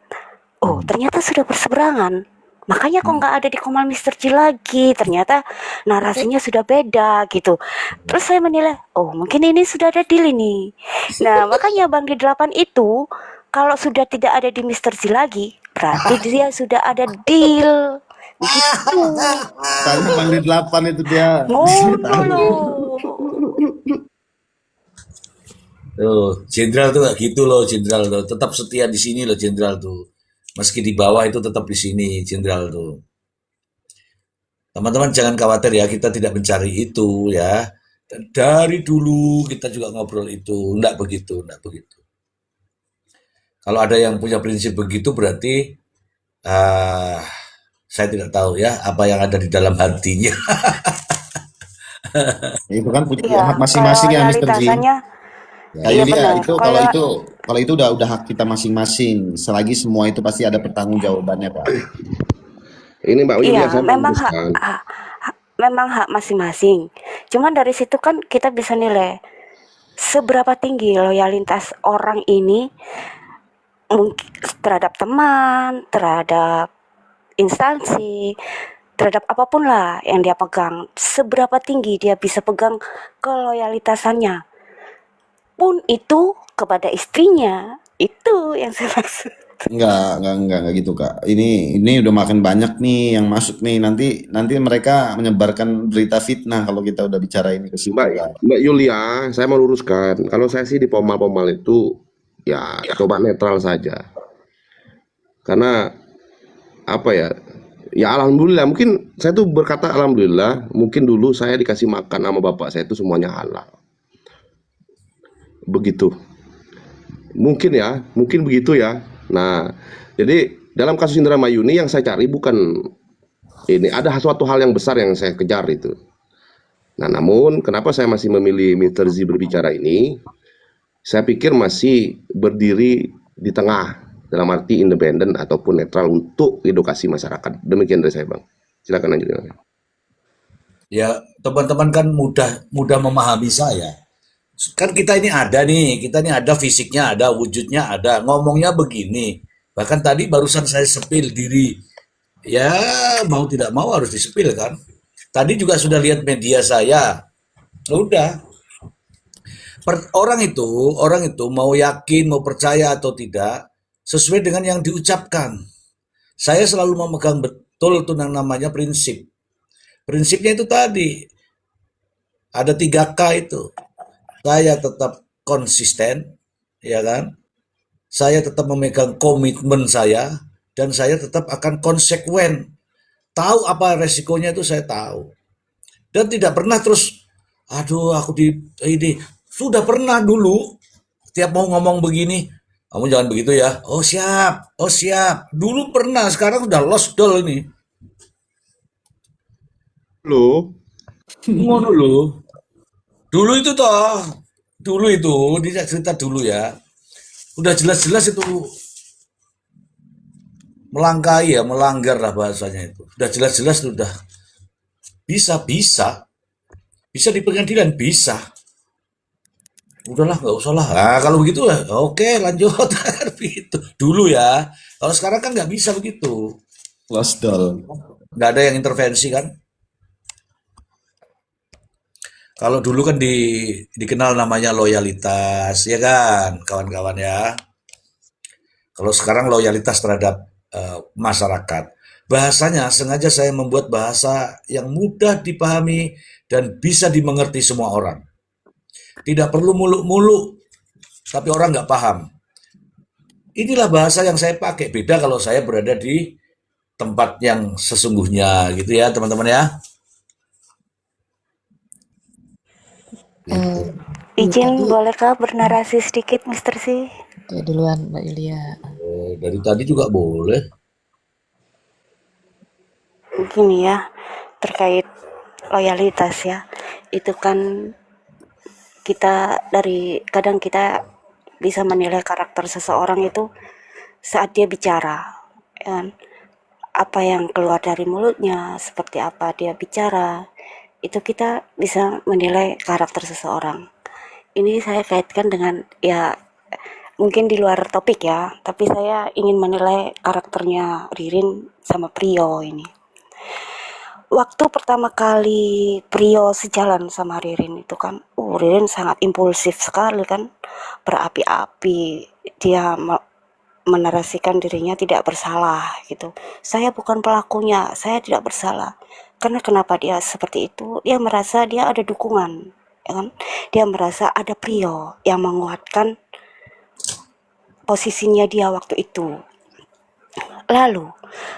Oh, ternyata sudah berseberangan. Makanya kok nggak ada di Komal Mr. J lagi. Ternyata narasinya sudah beda gitu. Terus saya menilai, oh mungkin ini sudah ada deal ini. Nah, makanya Bang D8 itu kalau sudah tidak ada di Mr. J lagi, berarti dia sudah ada deal. Gitu. Tanya Bang di 8 itu dia. Ngono loh. tuh jenderal tuh nggak gitu loh jenderal tuh. Tetap setia di sini loh jenderal tuh. Meski di bawah itu tetap di sini jenderal tuh. Teman-teman jangan khawatir ya, kita tidak mencari itu ya. Dari dulu kita juga ngobrol itu, enggak begitu, enggak begitu. Kalau ada yang punya prinsip begitu berarti ah, saya tidak tahu ya apa yang ada di dalam hatinya. Itu kan punya Iya, hak kalau masing-masing ya Mister Ji. realitasannya, Kak iya Yulia, benar. itu kalau itu udah hak kita masing-masing. Selagi semua itu pasti ada pertanggungjawabannya, Pak. Ini Mbak Yulia, Iya, saya memang meluruskan. memang hak masing-masing. Cuman dari situ kan kita bisa nilai seberapa tinggi loyalitas orang ini mungkin terhadap teman, terhadap instansi, terhadap apapun lah yang dia pegang. Seberapa tinggi dia bisa pegang keloyalitasannya. Pun itu kepada istrinya. Itu yang saya maksud. Enggak gitu, Kak. Ini udah makin banyak nih yang masuk nih. Nanti mereka menyebarkan berita fitnah kalau kita udah bicara ini ke situ, Kak. Mbak Yulia, saya meluruskan. Kalau saya sih di Pomal-Pomal itu ya coba netral saja. Karena apa ya? Ya alhamdulillah, mungkin saya tuh berkata alhamdulillah, mungkin dulu saya dikasih makan sama bapak saya itu semuanya halal. Begitu. Mungkin begitu ya. Nah, jadi dalam kasus Indramayu ini yang saya cari bukan ini, ada suatu hal yang besar yang saya kejar itu. Nah, namun kenapa saya masih memilih Mr. Z berbicara ini? Saya pikir masih berdiri di tengah, dalam arti independen ataupun netral untuk edukasi masyarakat. Demikian dari saya, Bang. Silakan lanjutkan. Ya, teman-teman kan mudah memahami saya. Kan kita ini ada nih, kita ini ada fisiknya, ada wujudnya, ada ngomongnya begini. Bahkan tadi barusan saya sepil diri, ya mau tidak mau harus disepil kan. Tadi juga sudah lihat media saya, udah. Orang itu mau yakin, mau percaya atau tidak, sesuai dengan yang diucapkan. Saya selalu memegang betul itu yang namanya prinsip. Prinsipnya itu tadi, ada 3K itu. Saya tetap konsisten, ya kan? Saya tetap memegang komitmen saya dan saya tetap akan konsekuen. Tahu apa resikonya itu saya tahu. Dan tidak pernah terus, aduh aku di ini sudah pernah dulu. Setiap mau ngomong begini, kamu jangan begitu ya. Oh siap, oh siap. Dulu pernah, sekarang udah lost doll ini. Halo. Ngono dulu. Dulu itu toh, dulu itu, dia cerita dulu ya. Udah jelas-jelas itu melangkai ya, melanggar lah bahasanya itu. Udah jelas-jelas udah bisa di pengadilan bisa. Udahlah nggak usah lah. Nah, kalau begitu ya oke lanjut kan begitu. Dulu ya. Kalau sekarang kan nggak bisa begitu. Lost doll. Nggak ada yang intervensi kan. Kalau dulu kan dikenal namanya loyalitas, ya kan, kawan-kawan ya. Kalau sekarang loyalitas terhadap masyarakat. Bahasanya sengaja saya membuat bahasa yang mudah dipahami dan bisa dimengerti semua orang. Tidak perlu muluk-muluk, tapi orang nggak paham. Inilah bahasa yang saya pakai. Beda kalau saya berada di tempat yang sesungguhnya, gitu ya teman-teman ya. Eh, Izin tadi bolehkah bernarasi sedikit, Mr. C? ya duluan Mbak Yulia. Dari tadi juga boleh. Gini ya, terkait loyalitas ya. Itu kan kadang kita bisa menilai karakter seseorang itu saat dia bicara, ya kan? Apa yang keluar dari mulutnya, seperti apa dia bicara, itu kita bisa menilai karakter seseorang. Ini saya kaitkan dengan ya mungkin di luar topik ya, tapi saya ingin menilai karakternya Ririn sama Prio ini. Waktu pertama kali Prio sejalan sama Ririn itu kan, Ririn sangat impulsif sekali kan, berapi-api, dia menarasikan dirinya tidak bersalah gitu. Saya bukan pelakunya, saya tidak bersalah. Karena kenapa dia seperti itu? Dia merasa dia ada dukungan, ya kan? Dia merasa ada Prio yang menguatkan posisinya dia waktu itu. Lalu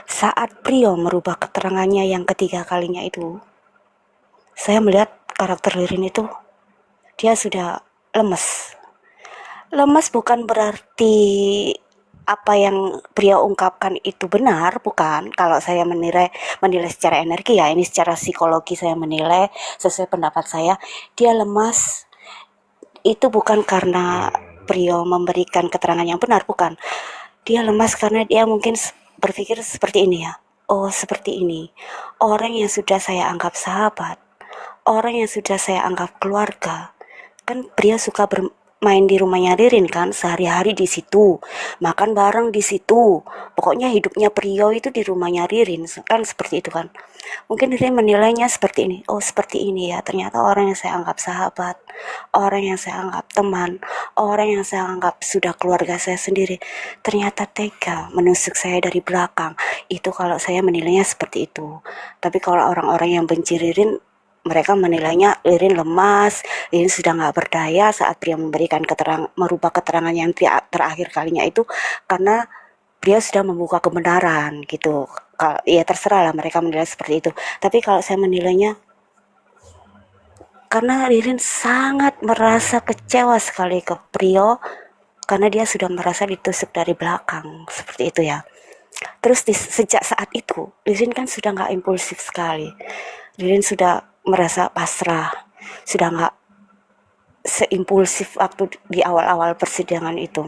saat Prio merubah keterangannya yang ketiga kalinya itu, saya melihat karakter Ririn itu dia sudah lemes. Lemes bukan berarti apa yang beliau ungkapkan itu benar, bukan. Kalau saya menilai secara energi ya, ini secara psikologi saya menilai sesuai pendapat saya, dia lemas itu bukan karena beliau memberikan keterangan yang benar, bukan. Dia lemas karena dia mungkin berpikir seperti ini ya. Oh, seperti ini. Orang yang sudah saya anggap sahabat, orang yang sudah saya anggap keluarga, kan beliau suka bermain di rumahnya Ririn kan, sehari-hari di situ, makan bareng di situ, pokoknya hidupnya beliau itu di rumahnya Ririn kan, seperti itu kan. Mungkin Ririn menilainya seperti ini, oh seperti ini ya, ternyata orang yang saya anggap sahabat, orang yang saya anggap teman, orang yang saya anggap sudah keluarga saya sendiri, ternyata tega menusuk saya dari belakang. Itu kalau saya menilainya seperti itu. Tapi kalau orang-orang yang benci Ririn, mereka menilainya Ririn lemas, Ririn sudah nggak berdaya saat beliau memberikan merubah keterangan yang terakhir kalinya itu, karena beliau sudah membuka kebenaran gitu. Ya terserah lah mereka menilai seperti itu. Tapi kalau saya menilainya, karena Ririn sangat merasa kecewa sekali ke beliau, karena dia sudah merasa ditusuk dari belakang, seperti itu ya. Terus sejak saat itu, Ririn kan sudah nggak impulsif sekali. Ririn sudah merasa pasrah, sudah nggak seimpulsif waktu di awal-awal persidangan itu.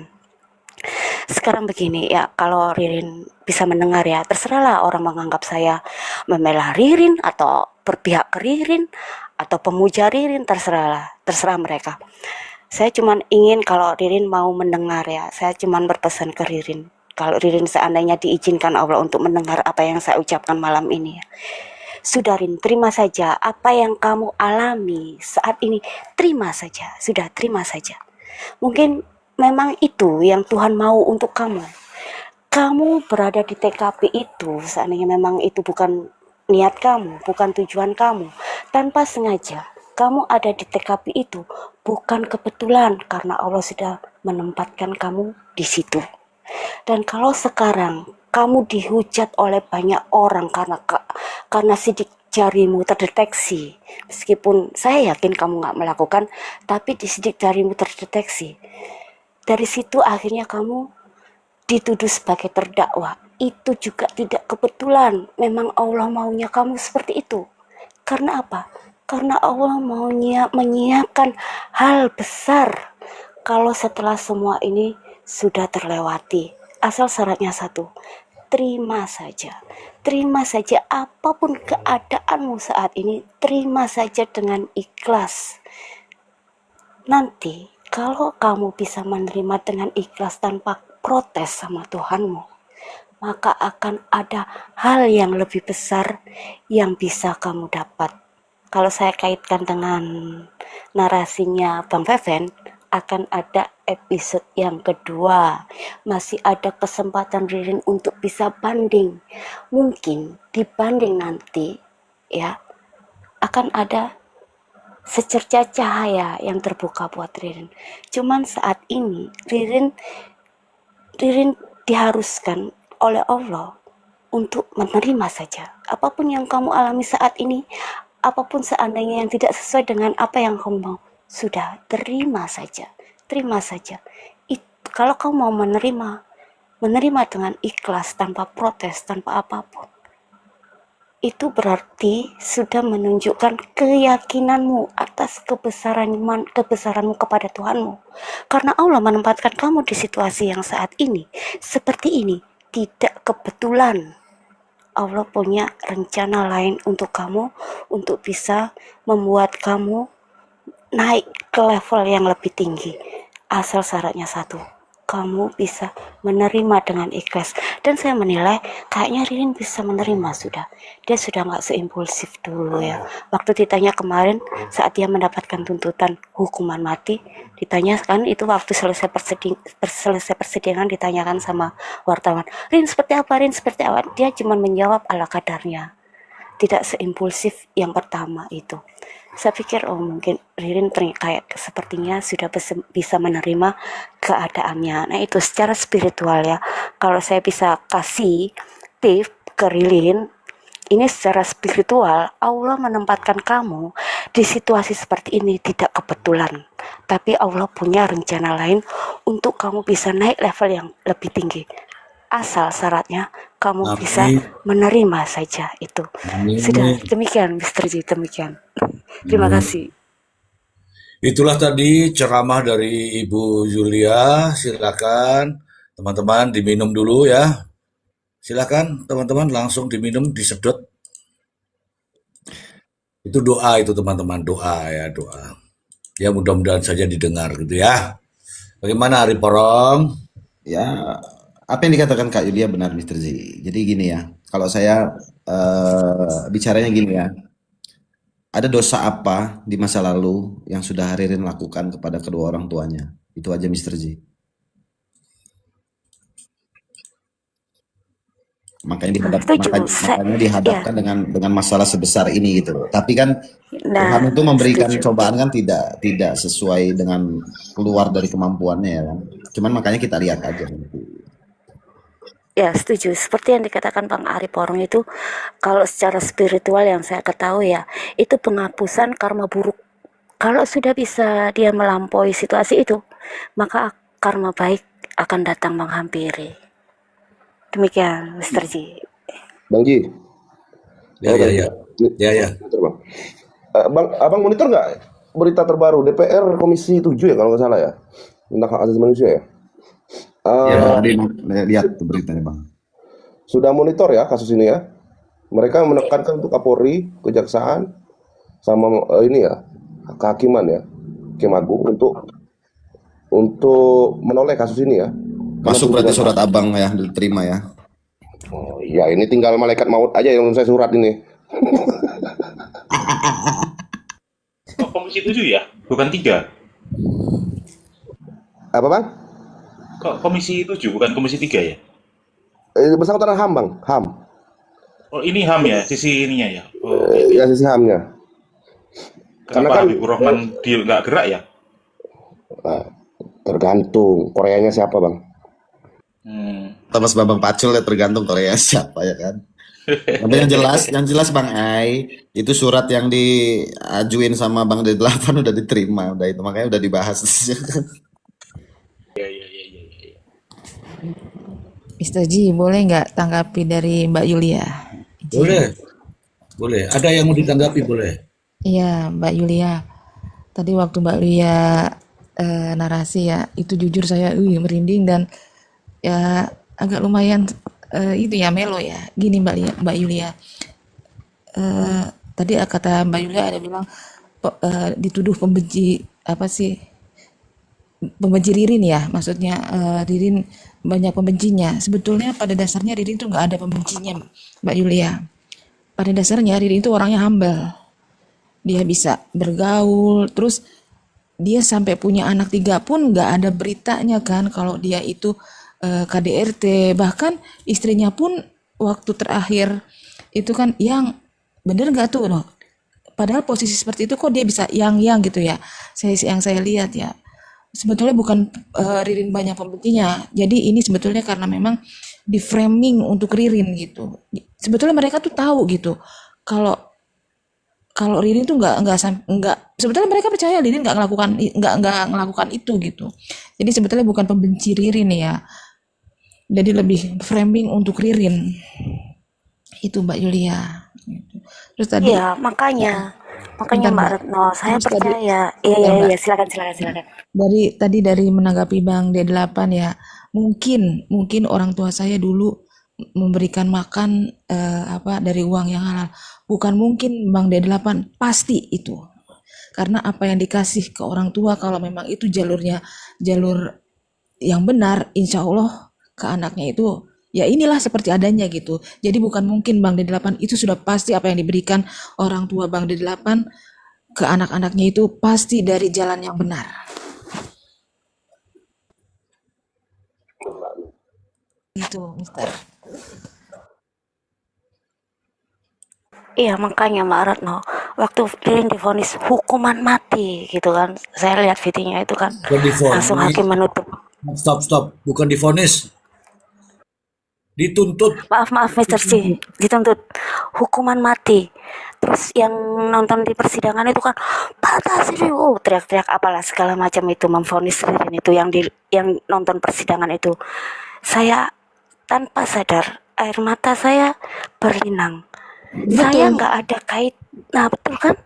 Sekarang begini ya, kalau Ririn bisa mendengar ya, terserahlah orang menganggap saya membela Ririn atau berpihak ke Ririn atau pemuja Ririn, terserah mereka. Saya cuman ingin kalau Ririn mau mendengar ya, saya cuman berpesan ke Ririn. Kalau Ririn seandainya diizinkan Allah untuk mendengar apa yang saya ucapkan malam ini ya. Sudah Rin, terima saja apa yang kamu alami saat ini, terima saja, sudah terima saja. Mungkin memang itu yang Tuhan mau untuk kamu. Kamu berada di TKP itu, seandainya memang itu bukan niat kamu, bukan tujuan kamu, tanpa sengaja kamu ada di TKP itu, bukan kebetulan, karena Allah sudah menempatkan kamu di situ. Dan kalau sekarang kamu dihujat oleh banyak orang karena sidik jarimu terdeteksi, meskipun saya yakin kamu nggak melakukan, tapi di sidik jarimu terdeteksi, dari situ akhirnya kamu dituduh sebagai terdakwa. Itu juga tidak kebetulan, memang Allah maunya kamu seperti itu. Karena apa? Karena Allah maunya menyiapkan hal besar kalau setelah semua ini sudah terlewati. Asal syaratnya satu, terima saja. Terima saja apapun keadaanmu saat ini, terima saja dengan ikhlas. Nanti kalau kamu bisa menerima dengan ikhlas tanpa protes sama Tuhanmu, maka akan ada hal yang lebih besar yang bisa kamu dapat. Kalau saya kaitkan dengan narasinya Bang Feven, akan ada episode yang kedua. Masih ada kesempatan Ririn untuk bisa banding. Mungkin dibanding nanti ya, akan ada secerca cahaya yang terbuka buat Ririn. Cuman saat ini Ririn diharuskan oleh Allah untuk menerima saja. Apapun yang kamu alami saat ini, apapun seandainya yang tidak sesuai dengan apa yang kamu mau, sudah terima saja. Kalau kamu mau menerima dengan ikhlas, tanpa protes, tanpa apapun, itu berarti sudah menunjukkan keyakinanmu atas kebesaranmu kepada Tuhanmu. Karena Allah menempatkan kamu di situasi yang saat ini, seperti ini, tidak kebetulan. Allah punya rencana lain untuk kamu, untuk bisa membuat kamu naik ke level yang lebih tinggi. Asal syaratnya satu, kamu bisa menerima dengan ikhlas. Dan saya menilai kayaknya Ririn bisa menerima sudah. Dia sudah gak seimpulsif dulu ya. Waktu ditanya kemarin saat dia mendapatkan tuntutan hukuman mati, ditanya kan itu waktu selesai persidangan, ditanyakan sama wartawan, Rin seperti apa? Dia cuma menjawab ala kadarnya, tidak seimpulsif yang pertama itu. Saya pikir mungkin Ririn kayak sepertinya sudah bisa menerima keadaannya. Nah itu secara spiritual ya. Kalau saya bisa kasih tips ke Ririn, ini secara spiritual, Allah menempatkan kamu di situasi seperti ini tidak kebetulan. Tapi Allah punya rencana lain untuk kamu bisa naik level yang lebih tinggi. Asal syaratnya kamu bisa Amin. menerima saja itu. Sudah, Amin. demikian Mr. J, demikian. Terima Amin. kasih. Itulah tadi ceramah dari Ibu Yulia. Silakan teman-teman diminum dulu ya. Silakan teman-teman langsung diminum, disedot. Itu doa itu teman-teman, doa ya, doa. Ya mudah-mudahan saja didengar gitu ya. Bagaimana Ari Porong? Ya, apa yang dikatakan Kak Yulia benar, Mr. Z. Jadi gini ya, kalau saya bicaranya gini ya, ada dosa apa di masa lalu yang sudah Ririn lakukan kepada kedua orang tuanya? Itu aja, Mr. Z. Makanya Setuju. Saya, makanya ya, dihadapkan dengan masalah sebesar ini gitu loh. Tapi kan Tuhan nah, itu memberikan setuju. cobaan kan tidak sesuai dengan keluar dari kemampuannya ya kan. Cuman makanya kita lihat aja. Ya, setuju. Seperti yang dikatakan Bang Ari Porong itu, kalau secara spiritual yang saya ketahui ya, itu penghapusan karma buruk. Kalau sudah bisa dia melampaui situasi itu, maka karma baik akan datang menghampiri. Demikian, Mr. J. Bang Ji, Ya, ya, ya. Ya, ya. Monitor, Bang. Abang monitor nggak berita terbaru DPR Komisi 7 ya kalau nggak salah ya, tentang hak asasi manusia ya? Ya, lihat tuh beritanya Bang. Sudah monitor ya kasus ini ya. Mereka menekankan untuk Kapolri, Kejaksaan, sama ini ya, kehakiman ya, Hakim Agung untuk menoleh kasus ini ya. Masuk berarti surat abang ya diterima ya. Oh iya, ini tinggal malaikat maut aja yang saya surat ini. Kok Komisi 7 ya? Bukan 3. Apa Bang? Kok Komisi 7 bukan Komisi 3 ya? Bersangkutan HAM Bang, HAM. Oh ini HAM ya, sisi ininya ya. Oh, Ya sisi HAM-nya. Karena kenapa kan Habibur Rahman dia nggak gerak ya? Tergantung Koreanya siapa Bang. Thomas Bambang Pacul ya, tergantung Korea siapa ya kan. Tapi yang jelas Bang Ai, itu surat yang diajuin sama Bang D8 udah diterima, udah itu makanya udah dibahas. Mr. Ji, boleh nggak tanggapi dari Mbak Yulia? Boleh. Boleh. Ada yang mau ditanggapi boleh. Iya, Mbak Yulia. Tadi waktu Mbak Yulia narasi ya, itu jujur saya merinding dan ya agak lumayan itu ya melo ya. Gini Mbak Yulia. Tadi kata Mbak Yulia ada bilang dituduh pembenci apa sih? Pembenci Ririn ya, maksudnya Ririn banyak pembencinya. Sebetulnya pada dasarnya Ririn itu nggak ada pembencinya, Mbak Yulia. Pada dasarnya Ririn itu orangnya humble. Dia bisa bergaul, terus dia sampai punya anak 3 pun nggak ada beritanya kan kalau dia itu KDRT. Bahkan istrinya pun waktu terakhir itu kan yang bener nggak tuh loh. Padahal posisi seperti itu kok dia bisa yang gitu ya. Yang saya lihat ya. Sebetulnya bukan Ririn banyak pembencinya. Jadi ini sebetulnya karena memang di framing untuk Ririn gitu. Sebetulnya mereka tuh tahu gitu. Kalau Ririn tuh nggak sebetulnya mereka percaya Ririn nggak ngelakukan itu gitu. Jadi sebetulnya bukan pembenci Ririn ya. Jadi lebih framing untuk Ririn. Itu Mbak Yulia. Terus tadi Iya, makanya bentar, Mbak Retno, saya Terus tadi percaya. ya, Mbak. Iya, silakan. Dari menanggapi Bang D8 ya, mungkin orang tua saya dulu memberikan makan dari uang yang halal. Bukan mungkin Bang D8, pasti itu. Karena apa yang dikasih ke orang tua kalau memang itu jalur yang benar, insya Allah ke anaknya itu ya inilah seperti adanya gitu. Jadi bukan mungkin Bang D8 itu sudah pasti apa yang diberikan orang tua Bang D8 ke anak-anaknya itu pasti dari jalan yang benar. Gitu, Mister. Iya, makanya Mbak Retno, waktu Ririn divonis hukuman mati gitu kan. Saya lihat videonya itu kan. Bukan divonis. Langsung hakim menutup. Stop. Bukan divonis. Dituntut. Maaf Mr. C, dituntut hukuman mati. Terus yang nonton di persidangan itu kan Pak Tasrif, teriak-teriak apalah segala macam itu memvonis Ririn itu yang nonton persidangan itu. Saya tanpa sadar air mata saya berlinang. Saya Betul. nggak ada nah betul kan?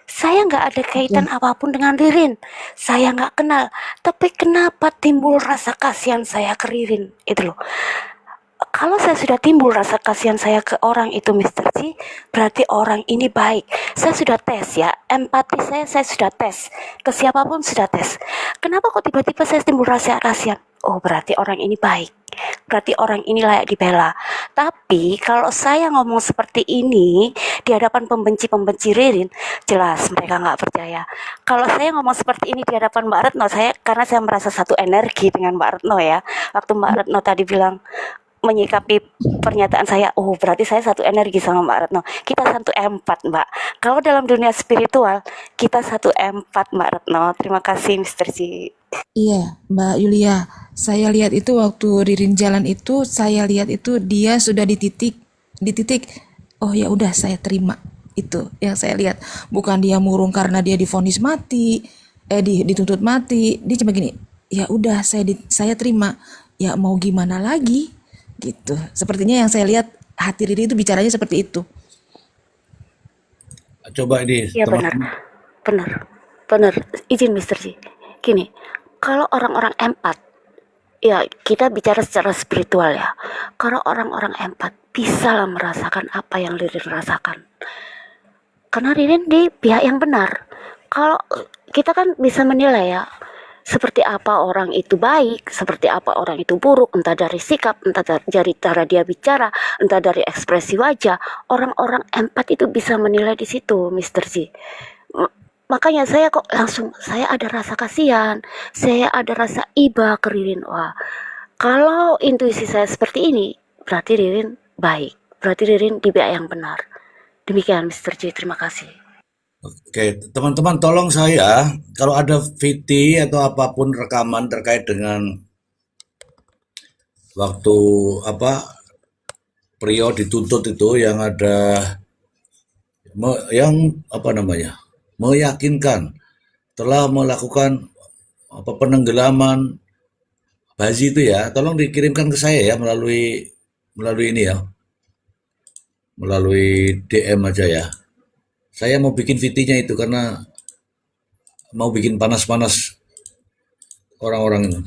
Saya nggak ada kaitan apapun dengan Ririn. Saya nggak kenal. Tapi kenapa timbul rasa kasihan saya ke Ririn? Itu loh. Kalau saya sudah timbul rasa kasihan saya ke orang itu Mr. C, berarti orang ini baik. Saya sudah tes ya, empati saya sudah tes. Ke siapapun sudah tes. Kenapa kok tiba-tiba saya timbul rasa kasihan? Oh, berarti orang ini baik. Berarti orang ini layak dibela. Tapi kalau saya ngomong seperti ini di hadapan pembenci-pembenci Ririn, jelas mereka nggak percaya. Kalau saya ngomong seperti ini di hadapan Mbak Retno, karena saya merasa satu energi dengan Mbak Retno ya. Waktu Mbak Retno tadi bilang menyikapi pernyataan saya, oh berarti saya satu energi sama Mbak Retno. Kita satu empat Mbak. Kalau dalam dunia spiritual, kita satu empat Mbak Retno. Terima kasih Mr. C. Iya, Mbak Yulia. Saya lihat itu waktu Ririn jalan itu, saya lihat itu dia sudah di titik. Oh ya udah saya terima. Itu yang saya lihat. Bukan dia murung karena dia divonis mati, dituntut mati. Dia cuma gini, ya udah saya terima. Ya mau gimana lagi? Gitu. Sepertinya yang saya lihat hati Ririn itu bicaranya seperti itu. Coba ini Iya benar, benar. Izin Mr. C. Gini, kalau orang-orang empat, ya kita bicara secara spiritual ya. Kalau orang-orang empat bisa lah merasakan apa yang Ririn rasakan. Karena Ririn di pihak yang benar. Kalau kita kan bisa menilai ya, seperti apa orang itu baik, seperti apa orang itu buruk, entah dari sikap, entah dari cara dia bicara, entah dari ekspresi wajah. Orang-orang empat itu bisa menilai di situ, Mr. C. Makanya saya kok langsung, saya ada rasa kasihan, saya ada rasa iba ke Ririn. Wah, kalau intuisi saya seperti ini, berarti Ririn baik, berarti Ririn di pihak yang benar. Demikian Mr. C, terima kasih. Oke, teman-teman tolong saya kalau ada VT atau apapun rekaman terkait dengan waktu Priyo dituntut itu yang ada yang meyakinkan telah melakukan penenggelaman bayi itu ya, tolong dikirimkan ke saya ya melalui ini ya, melalui DM aja ya. Saya mau bikin VT-nya itu karena mau bikin panas-panas orang-orang itu.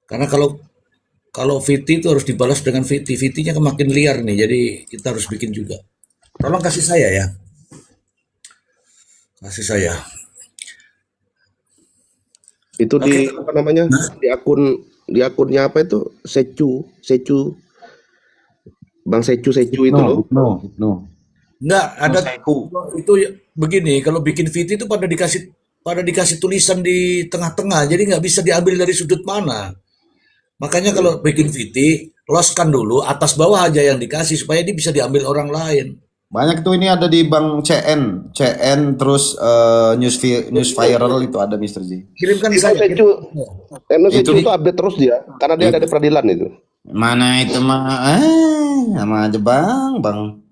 Karena kalau VT itu harus dibalas dengan VT. VT-nya makin liar nih, jadi kita harus bikin juga. Tolong kasih saya ya. Kasih saya. Itu di Oke. apa namanya? Di akunnya apa itu? Secu. Bang Secu itu loh. Hipno. Enggak, ada Seku. itu begini, kalau bikin VT itu pada dikasih tulisan di tengah-tengah, jadi nggak bisa diambil dari sudut mana. Makanya kalau bikin VT, loskan dulu atas bawah aja yang dikasih supaya dia bisa diambil orang lain. Banyak tuh, ini ada di Bang CN terus news viral itu ada Mr. Z. Kirimkan ke Itu saya. Secu, Itu Secu itu update terus dia, karena dia ada di peradilan itu. mana itu mah sama aja Bang.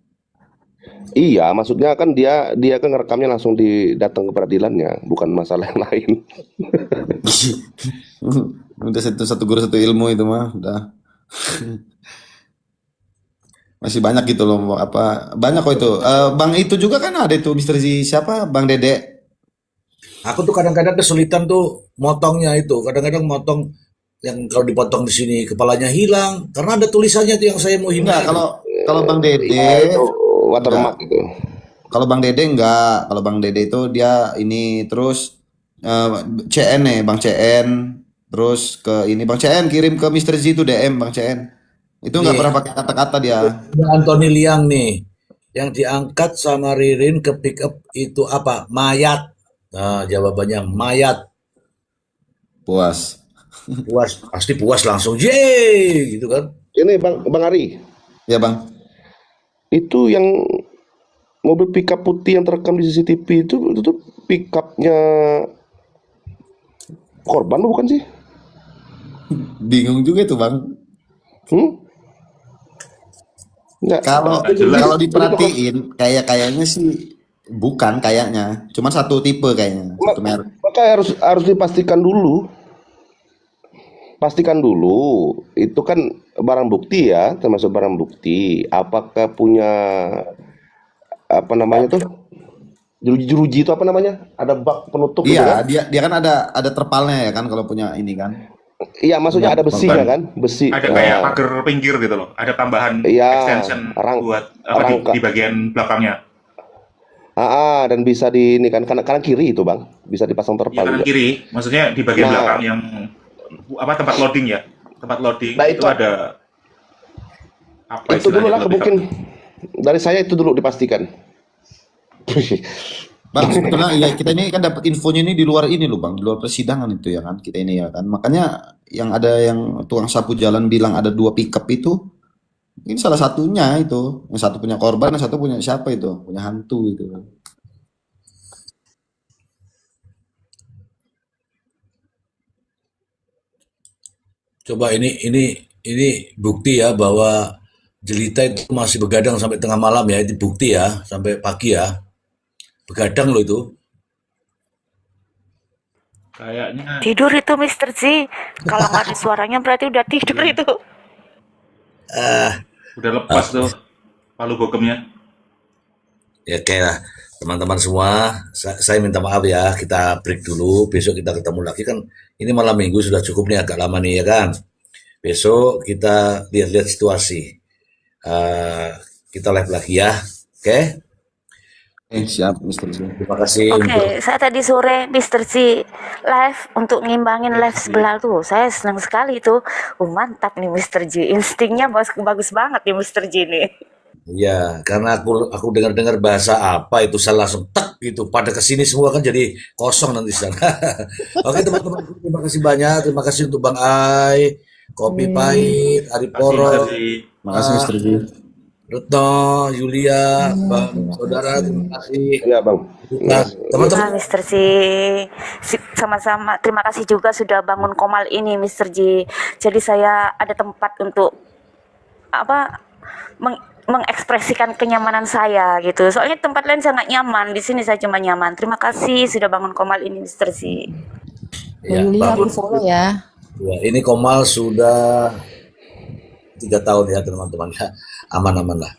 Iya, maksudnya kan dia kan ngerekamnya langsung datang ke peradilannya, bukan masalah yang lain. Udah satu guru satu ilmu itu mah udah. Masih banyak gitu loh, banyak kok itu. Bang itu juga kan ada itu Mr. Z, siapa? Bang Dede. Aku tuh kadang-kadang kesulitan tuh motongnya itu. Kadang-kadang motong yang kalau dipotong di sini kepalanya hilang karena ada tulisannya tuh yang saya mau Enggak, hindari. kalau Bang Dede Itu watermark itu. Kalau Bang Dede enggak. Kalau Bang Dede itu dia ini terus CN nih, Bang CN. Terus ke ini Bang CN kirim ke Mr. Z itu DM Bang CN. Itu enggak Nih, pernah pakai kata-kata dia. ada Anthony Liang nih. Yang diangkat sama Ririn ke pick up itu apa? Mayat. Nah, jawabannya mayat. Puas. Puas, pasti puas langsung. Yeay, gitu kan. Ini Bang Ari, Ya Bang. itu yang mobil pickup putih yang terekam di CCTV itu tuh pickupnya korban bukan sih? Bingung juga itu Bang. Enggak. Kalau Nggak jelas. kalau diperhatiin kayaknya sih bukan kayaknya. Cuma satu tipe kayaknya, satu merek. Maka harus dipastikan dulu. Pastikan dulu, itu kan barang bukti ya, termasuk barang bukti. Apakah punya apa namanya tuh? Jeruji itu apa namanya? Ada bak penutup gitu Iya, kan? dia kan ada terpalnya ya kan kalau punya ini kan. Iya, maksudnya ada besinya kan? Besi. Ada kayak pagar pinggir gitu loh. Ada tambahan Iya, extension buat apa rangka. di bagian belakangnya. Dan bisa di ini kan kanan kiri itu bang, bisa dipasang Di terpal kanan juga. kiri, maksudnya di bagian Nah. belakang yang apa tempat loading ya. Tempat loading Nah, itu itu- ada apa Itu dulu lah, istilahnya, mungkin dari saya itu dulu dipastikan. Bang, sebetulnya ya kita ini kan dapat infonya ini di luar ini loh Bang, di luar persidangan itu ya kan kita ini ya kan. Makanya yang ada yang tukang sapu jalan bilang ada 2 pickup itu, ini salah satunya itu. Yang satu punya korban, yang satu punya siapa itu? Punya hantu itu. Coba ini bukti ya bahwa Jelita itu masih begadang sampai tengah malam ya, itu bukti ya, sampai pagi ya. Begadang loh itu. kayaknya Tidur itu Mr. Z. Kalau nggak ada suaranya berarti udah tidur itu. udah lepas tuh palu bogemnya. Ya kayak teman-teman semua, saya minta maaf ya, kita break dulu, besok kita ketemu lagi kan. Ini malam minggu sudah cukup nih, agak lama nih ya kan. Besok kita lihat-lihat situasi. Kita live lagi ya, oke? Siap Mr. Z. Terima kasih untuk Oke, saya tadi sore Mr. Z live untuk ngimbangin live sebelah tuh. Saya senang sekali tuh. Mantap nih Mr. Z. Instingnya bagus banget nih Mr. Z nih. ya, karena aku dengar-dengar bahasa apa itu saya langsung tek gitu. Pada kesini semua kan jadi kosong nanti sana. Oke teman-teman, terima kasih banyak. Terima kasih untuk Bang Ai, Kopi Pahit, Ari Kasih Poro, dari Makasih Mr. Z. Retno, Yulia, Bang Saudara, terima kasih. Iya bang. Nah, teman-teman, Nah, Mr. Z. Sama-sama terima kasih juga sudah bangun Komal ini Mr. Z. Jadi saya ada tempat untuk apa mengekspresikan kenyamanan saya gitu. Soalnya tempat lain sangat nyaman, di sini saya cuma nyaman. Terima kasih sudah bangun Komal ini Mr. Z. ya, Yulia aku bangun. follow ya. Ya, ini Komal sudah 3 tahun ya teman-teman ya, aman-aman lah,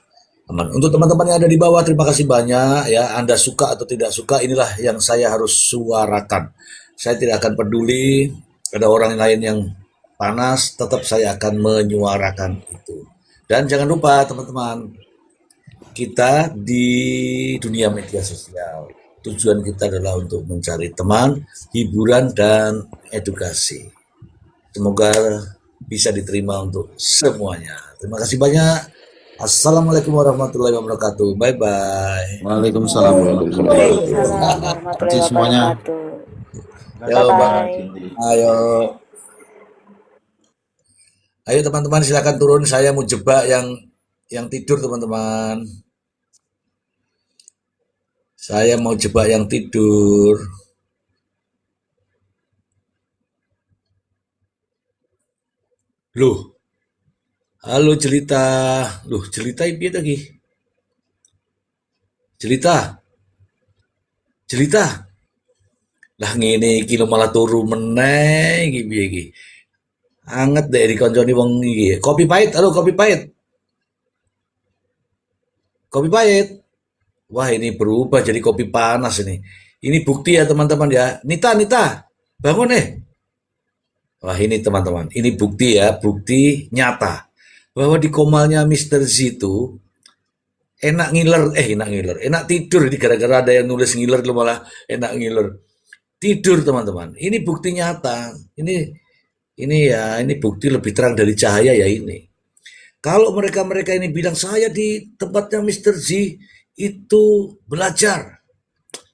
aman. Untuk teman-teman yang ada di bawah, terima kasih banyak ya. Anda suka atau tidak suka, inilah yang saya harus suarakan. Saya tidak akan peduli ada orang lain yang panas, tetap saya akan menyuarakan itu. Dan jangan lupa teman-teman, kita di dunia media sosial, tujuan kita adalah untuk mencari teman, hiburan, dan edukasi. Semoga bisa diterima untuk semuanya. Terima kasih banyak. Assalamualaikum warahmatullahi wabarakatuh. Bye-bye. Waalaikumsalam warahmatullahi wabarakatuh. Waalaikumsalam warahmatullahi Kasih semuanya. wabarakatuh. Yo, Bang. Bye-bye. Ayo. Ayo teman-teman silakan turun. Saya mau jebak yang tidur teman-teman. Saya mau jebak yang tidur. Loh, halo Jelita. Loh, Jelita piye lagi? Jelita, Jelita. Lah ngene iki lho malah turu meneh iki piye iki? Anget deh dikonconi wong iki. Kopi pahit, halo kopi pahit. Kopi pahit. Wah, ini berubah jadi kopi panas ini. Ini bukti ya teman-teman ya. Nita, Nita, bangun Wah ini teman-teman, ini bukti ya, bukti nyata. Bahwa di Komalnya Mr. Z itu enak ngiler, enak tidur. Ini gara-gara ada yang nulis ngiler lu malah enak ngiler. Tidur teman-teman, ini bukti nyata. Ini bukti lebih terang dari cahaya ya ini. Kalau mereka-mereka ini bilang saya di tempatnya Mr. Z itu belajar.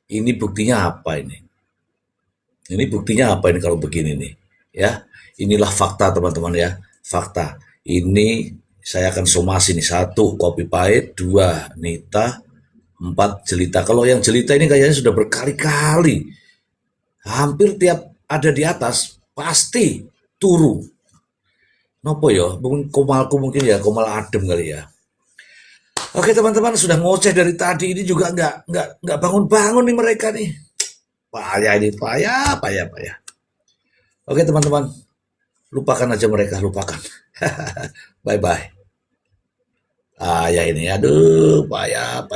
Ini buktinya apa ini? Ini buktinya apa ini kalau begini nih? Ya, inilah fakta teman-teman ya, fakta. Ini saya akan somasi nih, 1 kopi pahit, 2 Nita, 4 Jelita. Kalau yang Jelita ini kayaknya sudah berkali-kali, hampir tiap ada di atas pasti turu. Nopo yo, mungkin komalku mungkin ya, komal adem kali ya. Oke teman-teman, sudah ngoceh dari tadi ini juga nggak bangun-bangun nih mereka nih. Payah ini, payah. Oke teman-teman, lupakan aja mereka, lupakan. Bye bye. Ah ya ini, aduh, payah.